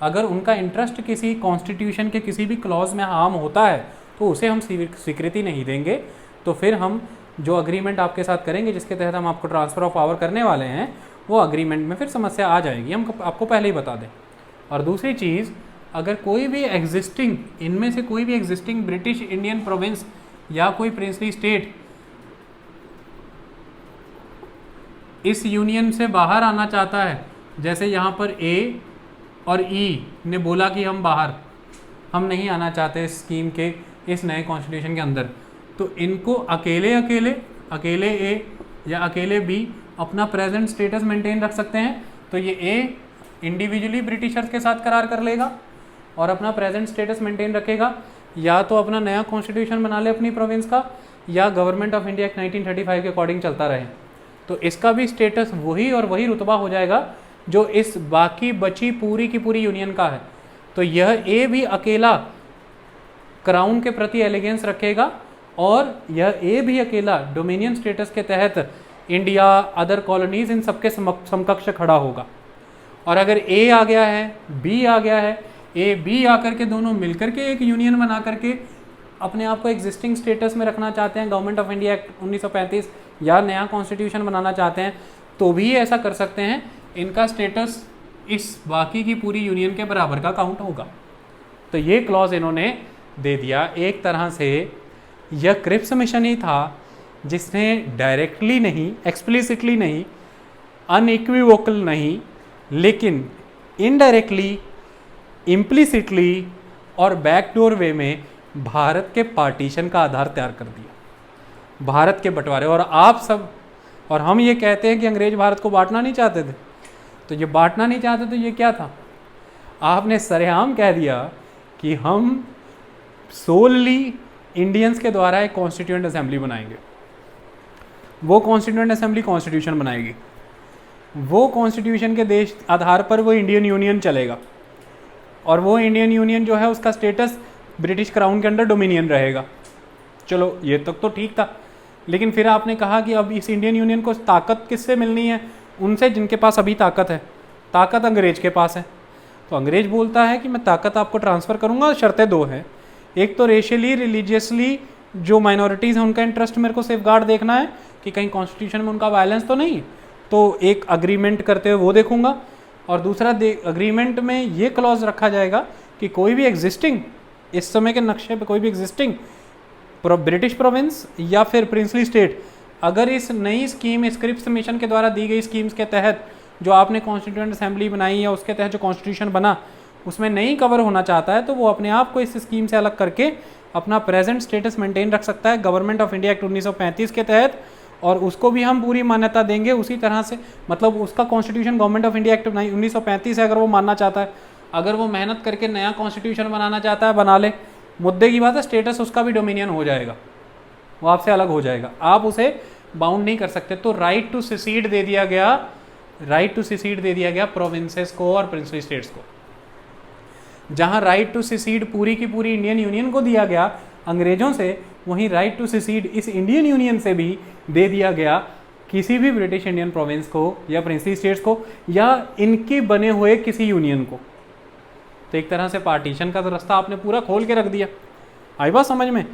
अगर उनका इंटरेस्ट किसी कॉन्स्टिट्यूशन के किसी भी क्लॉज में हार्म होता है तो उसे हम स्वीकृति नहीं देंगे। तो फिर हम जो अग्रीमेंट आपके साथ करेंगे जिसके तहत हम आपको ट्रांसफ़र ऑफ पावर करने वाले हैं वो अग्रीमेंट में फिर समस्या आ जाएगी, हम आपको पहले ही बता दें। और दूसरी चीज़, अगर कोई भी एग्जिस्टिंग, इनमें से कोई भी एग्जिस्टिंग ब्रिटिश इंडियन प्रोविंस या कोई प्रिंसली स्टेट इस यूनियन से बाहर आना चाहता है, जैसे यहाँ पर ए और ई ने बोला कि हम नहीं आना चाहते इस स्कीम के इस नए कॉन्स्टिट्यूशन के अंदर, तो इनको अकेले ए या अकेले बी अपना प्रेजेंट स्टेटस मेंटेन रख सकते हैं। तो ये ए इंडिविजुअली ब्रिटिशर्स के साथ करार कर लेगा और अपना प्रेजेंट स्टेटस मेंटेन रखेगा, या तो अपना नया कॉन्स्टिट्यूशन बना ले अपनी प्रोविंस का, या गवर्नमेंट ऑफ इंडिया एक्ट 1935 के अकॉर्डिंग चलता रहे। तो इसका भी स्टेटस वही और वही रुतबा हो जाएगा जो इस बाकी बची पूरी की पूरी यूनियन का है। तो यह ए भी अकेला क्राउन के प्रति एलिगेंस रखेगा और यह ए भी अकेला डोमिनियन स्टेटस के तहत इंडिया, अदर कॉलोनीज, इन सबके समकक्ष खड़ा होगा। और अगर ए आ गया है, बी आ गया है, ए बी आकर के दोनों मिलकर के एक यूनियन बना करके अपने आप को एग्जिस्टिंग स्टेटस में रखना चाहते हैं, गवर्नमेंट ऑफ इंडिया एक्ट 1935 या नया कॉन्स्टिट्यूशन बनाना चाहते हैं, तो भी ऐसा कर सकते हैं। इनका स्टेटस इस बाकी की पूरी यूनियन के बराबर का काउंट होगा। तो ये क्लॉज इन्होंने दे दिया। एक तरह से यह क्रिप्स मिशन ही था जिसने डायरेक्टली नहीं, एक्सप्लिसिटली नहीं, अनइक्विवोकल नहीं, लेकिन इनडायरेक्टली, इम्प्लिसिटली और बैकडोर वे में भारत के पार्टीशन का आधार तैयार कर दिया, भारत के बंटवारे। और आप सब और हम ये कहते हैं कि अंग्रेज भारत को बांटना नहीं चाहते थे, तो ये बांटना नहीं चाहते तो ये क्या था? आपने सरेआम कह दिया कि हम सोलली इंडियंस के द्वारा एक कॉन्स्टिट्यूएंट असेंबली बनाएंगे, वो कॉन्स्टिट्यूएंट असेंबली कॉन्स्टिट्यूशन बनाएगी, वो कॉन्स्टिट्यूशन के देश आधार पर वो इंडियन यूनियन चलेगा, और वो इंडियन यूनियन जो है उसका स्टेटस ब्रिटिश क्राउन के अंडर डोमिनियन रहेगा। चलो ये तक तो ठीक था, लेकिन फिर आपने कहा कि अब इस इंडियन यूनियन को ताकत किससे मिलनी है? उनसे जिनके पास अभी ताकत है। ताकत अंग्रेज के पास है। तो अंग्रेज बोलता है कि मैं ताकत आपको ट्रांसफ़र करूँगा, शर्तें दो हैं। एक तो रेशियली, रिलीजियसली जो माइनॉरिटीज़ हैं उनका इंटरेस्ट मेरे को सेफगार्ड देखना है कि कहीं कॉन्स्टिट्यूशन में उनका वायलेंस तो नहीं, तो एक अग्रीमेंट करते हुए वो देखूंगा। और दूसरा अग्रीमेंट में ये क्लॉज रखा जाएगा कि कोई भी एग्जिस्टिंग, इस समय के नक्शे पे कोई भी एग्जिस्टिंग ब्रिटिश प्रोविंस या फिर प्रिंसली स्टेट अगर इस नई स्कीम, इस क्रिप्स मिशन के द्वारा दी गई स्कीम्स के तहत जो आपने कॉन्स्टिट्यूएंट असेंबली बनाई या उसके तहत जो कॉन्स्टिट्यूशन बना उसमें नहीं कवर होना चाहता है, तो वो अपने आप को इस स्कीम से अलग करके अपना प्रेजेंट स्टेटस मेंटेन रख सकता है गवर्नमेंट ऑफ इंडिया एक्ट 1935 के तहत, और उसको भी हम पूरी मान्यता देंगे उसी तरह से। मतलब उसका constitution government of India act 1935 है अगर वो मानना चाहता है। अगर वो मेहनत करके नया कॉन्स्टिट्यूशन बनाना चाहता है बना ले, मुद्दे की बात है, स्टेटस उसका भी डोमिनियन हो जाएगा, वो आपसे अलग हो जाएगा, आप उसे बाउंड नहीं कर सकते। तो राइट टू सिसीड दे दिया गया, राइट टू सिसीड दे दिया गया प्रोविंसेस को और प्रिंसली स्टेट्स को। जहां राइट टू सिसीड पूरी की पूरी इंडियन यूनियन को दिया गया अंग्रेजों से, वहीं राइट टू सिसीड इस इंडियन यूनियन से भी दे दिया गया किसी भी ब्रिटिश इंडियन प्रोविंस को या प्रिंसली स्टेट्स को या इनके बने हुए किसी यूनियन को। तो एक तरह से पार्टीशन का तो रास्ता आपने पूरा खोल के रख दिया। आई बात समझ में?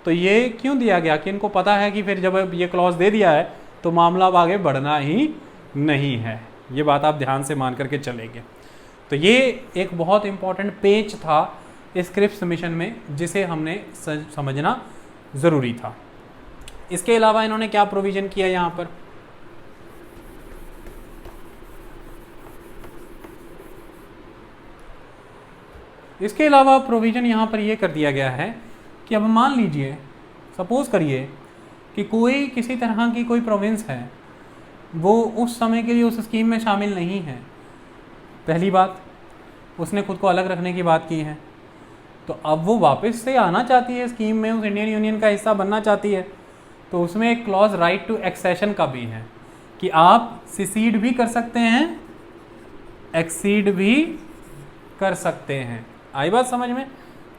तो ये क्यों दिया गया कि इनको पता है कि फिर जब ये क्लॉज दे दिया है तो मामला अब आगे बढ़ना ही नहीं है। ये बात आप ध्यान से मान करके चलेंगे। तो ये एक बहुत इंपॉर्टेंट पेच था इस क्रिप्स मिशन में जिसे हमने समझना ज़रूरी था। इसके अलावा इन्होंने क्या प्रोविज़न किया यहाँ पर? इसके अलावा प्रोविज़न यहाँ पर ये कर दिया गया है कि अब मान लीजिए, सपोज करिए कि कोई किसी तरह की कोई प्रोविंस है, वो उस समय के लिए उस स्कीम में शामिल नहीं है। पहली बात, उसने खुद को अलग रखने की बात की है, तो अब वो वापस से आना चाहती है स्कीम में, उस इंडियन यूनियन का हिस्सा बनना चाहती है, तो उसमें एक क्लॉज राइट टू एक्सेशन का भी है कि आप सिसीड भी कर सकते हैं, एक्सीड भी कर सकते हैं। आई बात समझ में?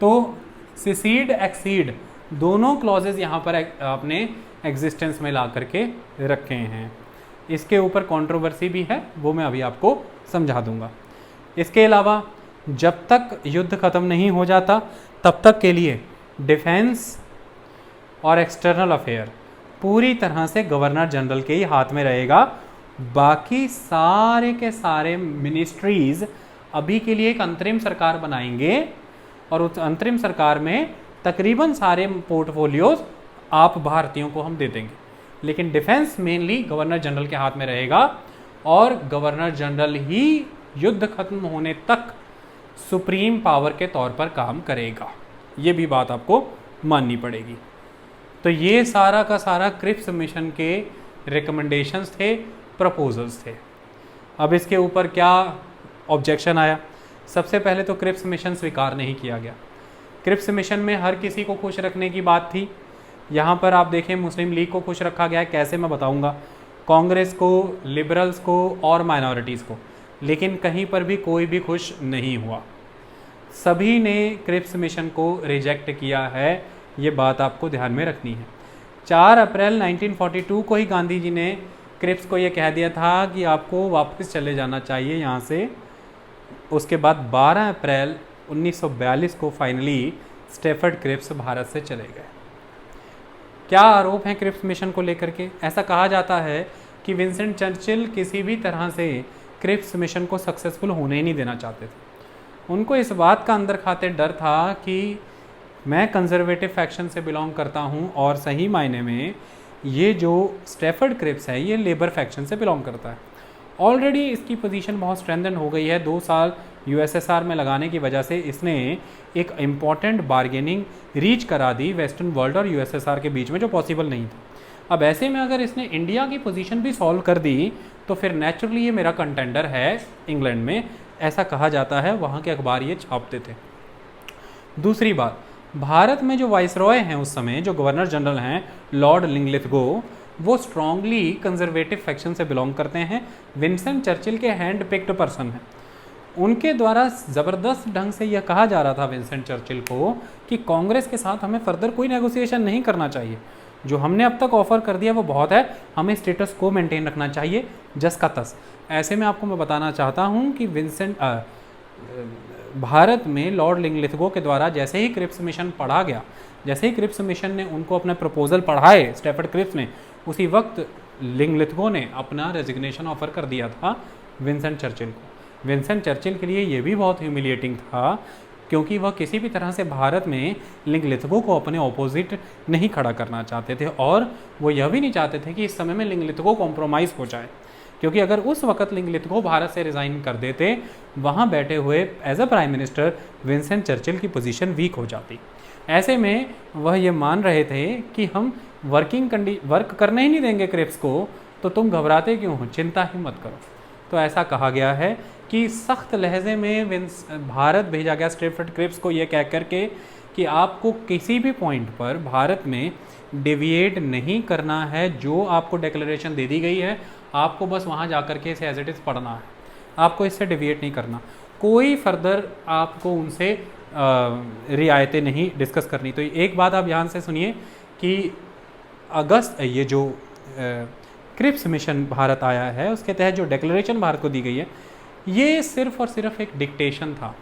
तो सिसीड, एक्सीड दोनों क्लॉजेज यहाँ पर आपने एग्जिस्टेंस में ला करके रखे हैं। इसके ऊपर कंट्रोवर्सी भी है, वो मैं अभी आपको समझा दूंगा। इसके अलावा जब तक युद्ध ख़त्म नहीं हो जाता तब तक के लिए डिफेंस और एक्सटर्नल अफेयर पूरी तरह से गवर्नर जनरल के ही हाथ में रहेगा। बाकी सारे के सारे मिनिस्ट्रीज़ अभी के लिए एक अंतरिम सरकार बनाएंगे और उस अंतरिम सरकार में तकरीबन सारे पोर्टफोलियोज आप भारतीयों को हम दे देंगे, लेकिन डिफेंस मेनली गवर्नर जनरल के हाथ में रहेगा और गवर्नर जनरल ही युद्ध खत्म होने तक सुप्रीम पावर के तौर पर काम करेगा। ये भी बात आपको माननी पड़ेगी। तो ये सारा का सारा क्रिप्स मिशन के रिकमेंडेशंस थे, प्रपोजल्स थे। अब इसके ऊपर क्या ऑब्जेक्शन आया? सबसे पहले तो क्रिप्स मिशन स्वीकार नहीं किया गया। क्रिप्स मिशन में हर किसी को खुश रखने की बात थी। यहाँ पर आप देखें मुस्लिम लीग को खुश रखा गया है, कैसे मैं बताऊँगा, कांग्रेस को, लिबरल्स को और माइनॉरिटीज़ को, लेकिन कहीं पर भी कोई भी खुश नहीं हुआ। सभी ने क्रिप्स मिशन को रिजेक्ट किया है, ये बात आपको ध्यान में रखनी है। 4 अप्रैल 1942 को ही गांधी जी ने क्रिप्स को ये कह दिया था कि आपको वापस चले जाना चाहिए यहाँ से। उसके बाद 12 अप्रैल 1942 को फाइनली स्टैफर्ड क्रिप्स भारत से चले गए। क्या आरोप हैं क्रिप्स मिशन को लेकर के? ऐसा कहा जाता है कि विंस्टन चर्चिल किसी भी तरह से क्रिप्स मिशन को सक्सेसफुल होने ही नहीं देना चाहते थे। उनको इस बात का अंदर खाते डर था कि मैं कंजर्वेटिव फैक्शन से बिलोंग करता हूँ और सही मायने में ये जो स्टैफर्ड क्रिप्स है ये लेबर फैक्शन से बिलोंग करता है। ऑलरेडी इसकी पोजीशन बहुत स्ट्रेंथन हो गई है। 2 साल यूएसएसआर में लगाने की वजह से इसने एक इम्पॉर्टेंट बार्गेनिंग रीच करा दी वेस्टर्न वर्ल्ड और यूएसएसआर के बीच में, जो पॉसिबल नहीं था। अब ऐसे में अगर इसने इंडिया की पोजीशन भी सॉल्व कर दी तो फिर नेचुरली ये मेरा कंटेंडर है इंग्लैंड में, ऐसा कहा जाता है, वहाँ के अखबार ये छापते थे। दूसरी बात, भारत में जो वाइसरॉय हैं उस समय, जो गवर्नर जनरल हैं लॉर्ड लिंगलिथगो, वो स्ट्रांगली कंजर्वेटिव फैक्शन से बिलोंग करते हैं। विंस्टन चर्चिल के हैंड पिक्ड पर्सन हैं। उनके द्वारा ज़बरदस्त ढंग से यह कहा जा रहा था विंस्टन चर्चिल को कि कांग्रेस के साथ हमें फर्दर कोई नेगोशिएशन नहीं करना चाहिए, जो हमने अब तक ऑफर कर दिया वो बहुत है, हमें स्टेटस को मेंटेन रखना चाहिए जस का तस। ऐसे में आपको मैं बताना चाहता हूँ कि भारत में लॉर्ड लिंगलिथगो के द्वारा जैसे ही क्रिप्स मिशन पढ़ा गया, जैसे ही क्रिप्स मिशन ने उनको अपने प्रपोजल पढ़ाए स्टैफर्ड क्रिप्स ने, उसी वक्त लिंगलिथगो ने अपना रेजिग्नेशन ऑफर कर दिया था विंस्टन चर्चिल को। विंस्टन चर्चिल के लिए ये भी बहुत ह्यूमिलिएटिंग था क्योंकि वह किसी भी तरह से भारत में लिंगलिथगो को अपने ऑपोजिट नहीं खड़ा करना चाहते थे और वो यह भी नहीं चाहते थे कि इस समय में लिंगलिथगो कॉम्प्रोमाइज़ हो जाए, क्योंकि अगर उस वक्त लिंगलिथगो भारत से रिज़ाइन कर देते, वहाँ बैठे हुए as a prime minister Winston Churchill की पोजीशन वीक हो जाती। ऐसे में वह ये मान रहे थे कि हम वर्क करने ही नहीं देंगे क्रिप्स को, तो तुम घबराते क्यों हो, चिंता ही मत करो। तो ऐसा कहा गया है कि सख्त लहजे में भारत भेजा गया स्टैफर्ड क्रिप्स को ये कह कर के कि आपको किसी भी पॉइंट पर भारत में डेविएट नहीं करना है, जो आपको डिक्लेरेशन दे दी गई है आपको बस वहाँ जाकर के इसे एज इट इज़ पढ़ना है, आपको इससे डेविएट नहीं करना, कोई फर्दर आपको उनसे रियायतें नहीं डिस्कस करनी। तो एक बात आप ध्यान से सुनिए कि ये जो क्रिप्स मिशन भारत आया है उसके तहत जो डिक्लेरेशन भारत को दी गई है, ये सिर्फ और सिर्फ एक डिक्टेशन था,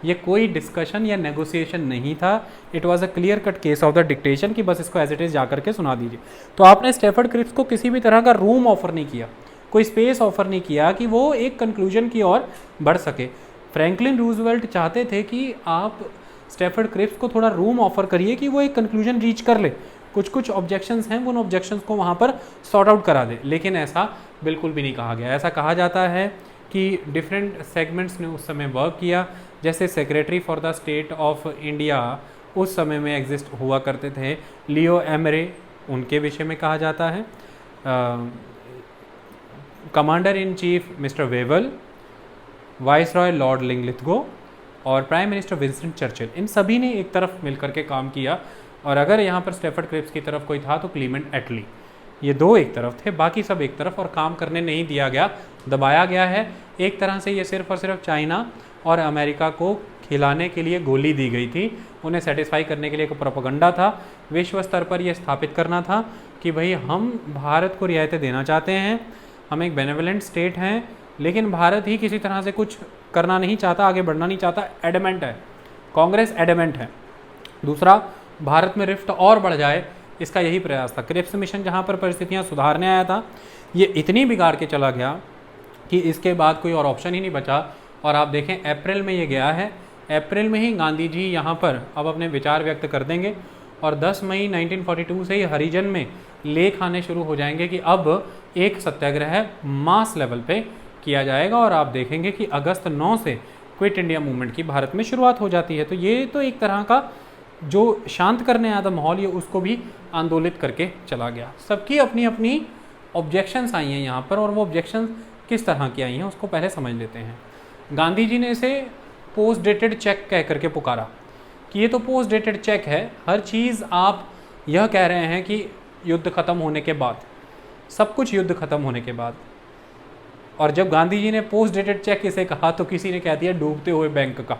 ये कोई डिस्कशन या नेगोशिएशन नहीं था। It was a clear cut case of the dictation कि बस इसको एज इट इज़ जाकर के सुना दीजिए। तो आपने स्टैफर्ड क्रिप्स को किसी भी तरह का रूम ऑफर नहीं किया, कोई स्पेस ऑफर नहीं किया कि वो एक कंक्लूजन की ओर बढ़ सके। फ्रैंकलिन रूजवेल्ट चाहते थे कि आप स्टैफर्ड क्रिप्स को थोड़ा रूम ऑफर करिए कि वो एक कंक्लूजन रीच कर ले, कुछ ऑब्जेक्शंस हैं उन ऑब्जेक्शंस को वहाँ पर सॉर्ट आउट करा दे, लेकिन ऐसा बिल्कुल भी नहीं कहा गया। ऐसा कहा जाता है कि डिफरेंट सेगमेंट्स ने उस समय वर्क किया, जैसे secretary for the state of India उस समय में एग्जिस्ट हुआ करते थे, लियो एमरे, उनके विषय में कहा जाता है, commander in chief mister Wavell, viceroy lord Linlithgow और प्राइम मिनिस्टर विंस्टन चर्चिल, इन सभी ने एक तरफ मिलकर के काम किया। और अगर यहाँ पर स्टैफर्ड क्रिप्स की तरफ कोई था तो क्लीमेंट एटली, ये दो एक तरफ थे, बाकी सब एक तरफ, और काम करने नहीं दिया गया, दबाया गया है। एक तरह से ये सिर्फ और सिर्फ चाइना और अमेरिका को खिलाने के लिए गोली दी गई थी, उन्हें सेटिस्फाई करने के लिए एक प्रोपेगेंडा था। विश्व स्तर पर यह स्थापित करना था कि भाई हम भारत को रियायतें देना चाहते हैं, हम एक बेनेवलेंट स्टेट हैं लेकिन भारत ही किसी तरह से कुछ करना नहीं चाहता, आगे बढ़ना नहीं चाहता, एडमेंट है, कांग्रेस एडमेंट है। दूसरा, भारत में रिफ्ट और बढ़ जाए, इसका यही प्रयास था। क्रिप्स मिशन जहाँ पर परिस्थितियाँ सुधारने आया था, ये इतनी बिगाड़ के चला गया कि इसके बाद कोई और ऑप्शन ही नहीं बचा। और आप देखें अप्रैल में ये गया है, अप्रैल में ही गांधी जी यहाँ पर अब अपने विचार व्यक्त कर देंगे और 10 मई 1942 से ही हरिजन में लेख आने शुरू हो जाएंगे कि अब एक सत्याग्रह मास लेवल पे किया जाएगा। और आप देखेंगे कि अगस्त 9 से क्विट इंडिया मूवमेंट की भारत में शुरुआत हो जाती है। तो ये तो एक तरह का जो शांत करने आया था माहौल, ये उसको भी आंदोलित करके चला गया। सबकी अपनी अपनी ऑब्जेक्शंस आई हैं यहाँ पर, और वो ऑब्जेक्शंस किस तरह की आई हैं उसको पहले समझ लेते हैं। गांधी जी ने इसे पोस्ट डेटेड चेक कह करके पुकारा कि ये तो पोस्ट डेटेड चेक है, हर चीज़ आप यह कह रहे हैं कि युद्ध ख़त्म होने के बाद, सब कुछ युद्ध ख़त्म होने के बाद। और जब गांधी जी ने पोस्ट डेटेड चेक इसे कहा तो किसी ने कह दिया डूबते हुए बैंक का।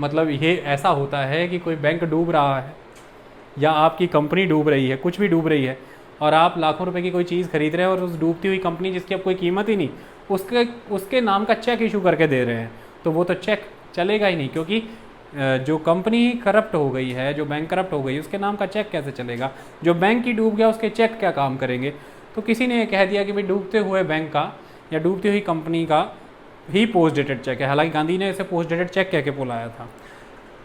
मतलब ये ऐसा होता है कि कोई बैंक डूब रहा है या आपकी कंपनी डूब रही है, कुछ भी डूब रही है, और आप लाखों रुपए की कोई चीज़ खरीद रहे हैं और उस डूबती हुई कंपनी जिसकी अब कोई कीमत ही नहीं, उसके नाम का चेक इशू करके दे रहे हैं, तो वो तो चेक चलेगा ही नहीं, क्योंकि जो कंपनी करप्ट हो गई है, जो बैंक करप्ट हो गई, उसके नाम का चेक कैसे चलेगा? जो बैंक ही डूब गया उसके चेक क्या काम करेंगे? तो किसी ने कह दिया कि भाई डूबते हुए बैंक का या डूबती हुई कंपनी का ही पोस्ट डेटेड चेक है। हालांकि गांधी ने इसे पोस्ट डेटेड चेक कह के बुलाया था।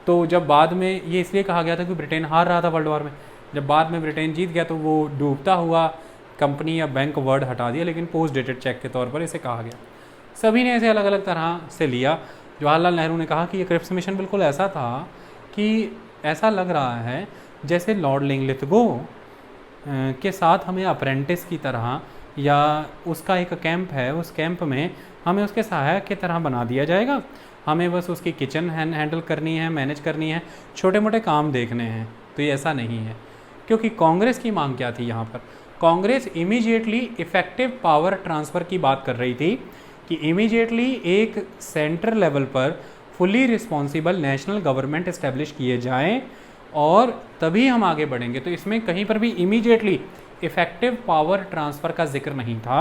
तो जब बाद में ये इसलिए कहा गया था कि ब्रिटेन हार रहा था वर्ल्ड वॉर में, जब बाद में ब्रिटेन जीत गया तो वो डूबता हुआ कंपनी या बैंक वर्ड हटा दिया, लेकिन पोस्ट डेटेड चेक के तौर पर इसे कहा गया। सभी ने इसे अलग अलग तरह से लिया। जवाहरलाल नेहरू ने कहा कि ये क्रिप्स मिशन बिल्कुल ऐसा था कि ऐसा लग रहा है जैसे लॉर्ड लिंगलिथगो के साथ हमें अप्रेंटिस की तरह, या उसका एक कैंप है, उस कैंप में हमें उसके सहायक की तरह बना दिया जाएगा, हमें बस उसकी किचन हैंडल करनी है, मैनेज करनी है, छोटे मोटे काम देखने हैं। तो ये ऐसा नहीं है, क्योंकि कांग्रेस की मांग क्या थी यहाँ पर? Congress immediately effective power transfer की बात कर रही थी कि इमीडिएटली एक सेंट्रल लेवल पर fully responsible national government establish किए जाएं और तभी हम आगे बढ़ेंगे। तो इसमें कहीं पर भी इमीडिएटली इफेक्टिव पावर ट्रांसफ़र का जिक्र नहीं था।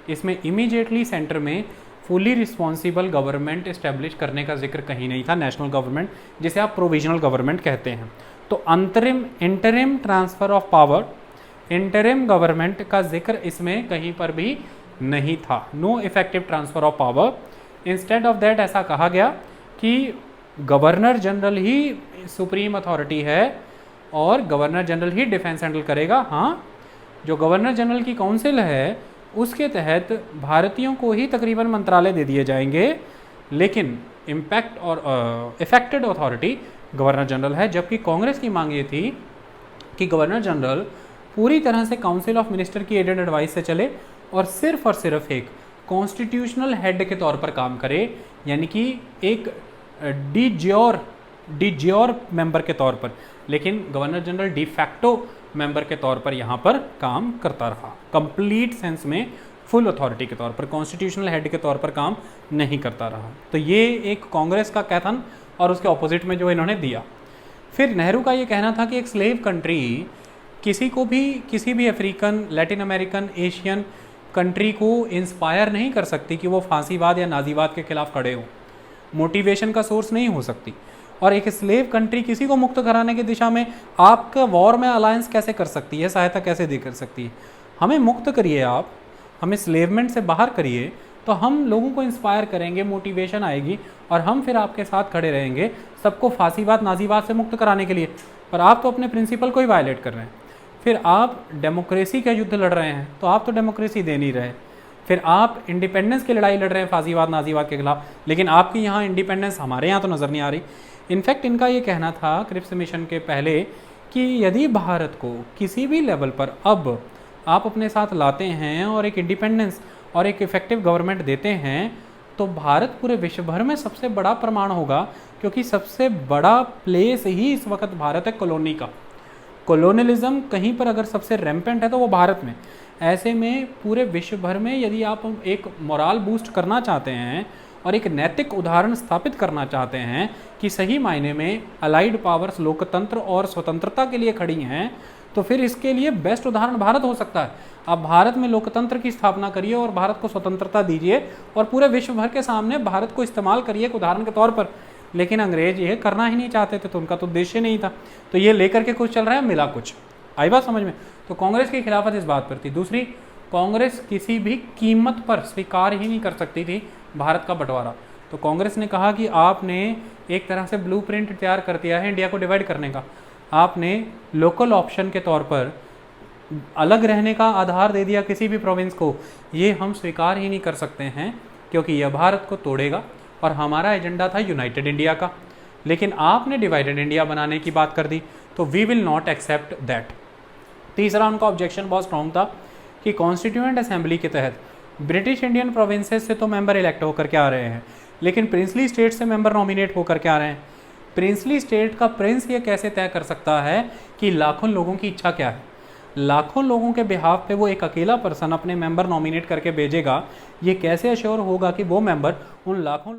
इसमें इमीडिएटली सेंटर में फुली रिस्पॉन्सिबल गवर्नमेंट इस्टेब्लिश करने का जिक्र कहीं नहीं था, नेशनल गवर्नमेंट, जिसे आप प्रोविजनल गवर्नमेंट कहते हैं। तो अंतरिम interim transfer of power, interim government का जिक्र इसमें कहीं पर भी नहीं था। No effective transfer of power. Instead of that ऐसा कहा गया कि गवर्नर जनरल ही सुप्रीम अथॉरिटी है और गवर्नर जनरल ही डिफेंस हैंडल करेगा। हाँ, जो गवर्नर जनरल की काउंसिल है उसके तहत भारतीयों को ही तकरीबन मंत्रालय दे दिए जाएंगे, लेकिन इम्पैक्ट और इफेक्टेड अथॉरिटी गवर्नर जनरल है। जबकि कांग्रेस की मांग ये थी कि गवर्नर जनरल पूरी तरह से काउंसिल ऑफ मिनिस्टर की एडेड एडवाइस से चले और सिर्फ एक कॉन्स्टिट्यूशनल हेड के तौर पर काम करे, यानी कि एक डिज्योर मेंबर के तौर पर। लेकिन गवर्नर जनरल डिफैक्टो मेंबर के तौर पर यहाँ पर काम करता रहा, कंप्लीट सेंस में फुल अथॉरिटी के तौर पर, कॉन्स्टिट्यूशनल हेड के तौर पर काम नहीं करता रहा। तो ये एक कांग्रेस का कथन और उसके ऑपोजिट में जो इन्होंने दिया। फिर नेहरू का ये कहना था कि एक स्लेव कंट्री किसी भी African, Latin American, Asian country को इंस्पायर नहीं कर सकती कि वो फांसीवाद या नाजीवाद के खिलाफ खड़े हो, मोटिवेशन का सोर्स नहीं हो सकती। और एक स्लेव कंट्री किसी को मुक्त कराने की दिशा में आपका वॉर में अलायंस कैसे कर सकती है, सहायता कैसे दे कर सकती है? हमें मुक्त करिए आप, हमें स्लेवमेंट से बाहर करिए, तो हम लोगों को इंस्पायर करेंगे, मोटिवेशन आएगी और हम फिर आपके साथ खड़े रहेंगे सबको फांसीवाद नाजीवाद से मुक्त कराने के लिए। पर आप तो अपने प्रिंसिपल को ही वायलेट कर रहे हैं। फिर आप डेमोक्रेसी का युद्ध लड़ रहे हैं तो आप तो डेमोक्रेसी दे नहीं रहे। फिर आप इंडिपेंडेंस की लड़ाई लड़ रहे हैं फांसीवाद नाजीवाद के खिलाफ, लेकिन आपकी यहाँ इंडिपेंडेंस हमारे यहाँ तो नज़र नहीं आ रही। इनफैक्ट इनका ये कहना था क्रिप्स मिशन के पहले कि यदि भारत को किसी भी लेवल पर अब आप अपने साथ लाते हैं और एक इंडिपेंडेंस और एक इफेक्टिव गवर्नमेंट देते हैं तो भारत पूरे विश्व भर में सबसे बड़ा प्रमाण होगा, क्योंकि सबसे बड़ा प्लेस ही इस वक्त भारत है कॉलोनी का। कॉलोनियलिज्म कहीं पर अगर सबसे रैम्पेंट है तो वो भारत में। ऐसे में पूरे विश्व भर में यदि आप एक मोरल बूस्ट करना चाहते हैं और एक नैतिक उदाहरण स्थापित करना चाहते हैं कि सही मायने में अलाइड पावर्स लोकतंत्र और स्वतंत्रता के लिए खड़ी हैं, तो फिर इसके लिए बेस्ट उदाहरण भारत हो सकता है। आप भारत में लोकतंत्र की स्थापना करिए और भारत को स्वतंत्रता दीजिए और पूरे विश्व भर के सामने भारत को इस्तेमाल करिए एक उदाहरण के तौर पर। लेकिन अंग्रेज ये करना ही नहीं चाहते थे, तो उनका तो उद्देश्य नहीं था। तो ये लेकर के कुछ चल रहा है, मिला कुछ। आई बात समझ में? तो कांग्रेस की खिलाफत इस बात पर थी। दूसरी, कांग्रेस किसी भी कीमत पर स्वीकार ही नहीं कर सकती थी भारत का बंटवारा। तो कांग्रेस ने कहा कि आपने एक तरह से ब्लूप्रिंट तैयार कर दिया है इंडिया को डिवाइड करने का। आपने लोकल ऑप्शन के तौर पर अलग रहने का आधार दे दिया किसी भी प्रोविंस को। ये हम स्वीकार ही नहीं कर सकते हैं, क्योंकि यह भारत को तोड़ेगा और हमारा एजेंडा था यूनाइटेड इंडिया का। लेकिन आपने डिवाइडेड इंडिया बनाने की बात कर दी, तो we will not accept that. तीसरा उनका ऑब्जेक्शन बहुत स्ट्रॉन्ग था कि कॉन्स्टिट्यूएंट असेंबली के तहत ब्रिटिश इंडियन प्रोविंसेस से तो मेंबर इलेक्ट होकर के आ रहे हैं, लेकिन प्रिंसली स्टेट से मेंबर नॉमिनेट होकर के आ रहे हैं। प्रिंसली स्टेट का प्रिंस ये कैसे तय कर सकता है कि लाखों लोगों की इच्छा क्या है? लाखों लोगों के बिहाफ पे वो एक अकेला पर्सन अपने मेंबर नॉमिनेट करके भेजेगा, ये कैसे अश्योर होगा कि वो मेंबर उन लाखों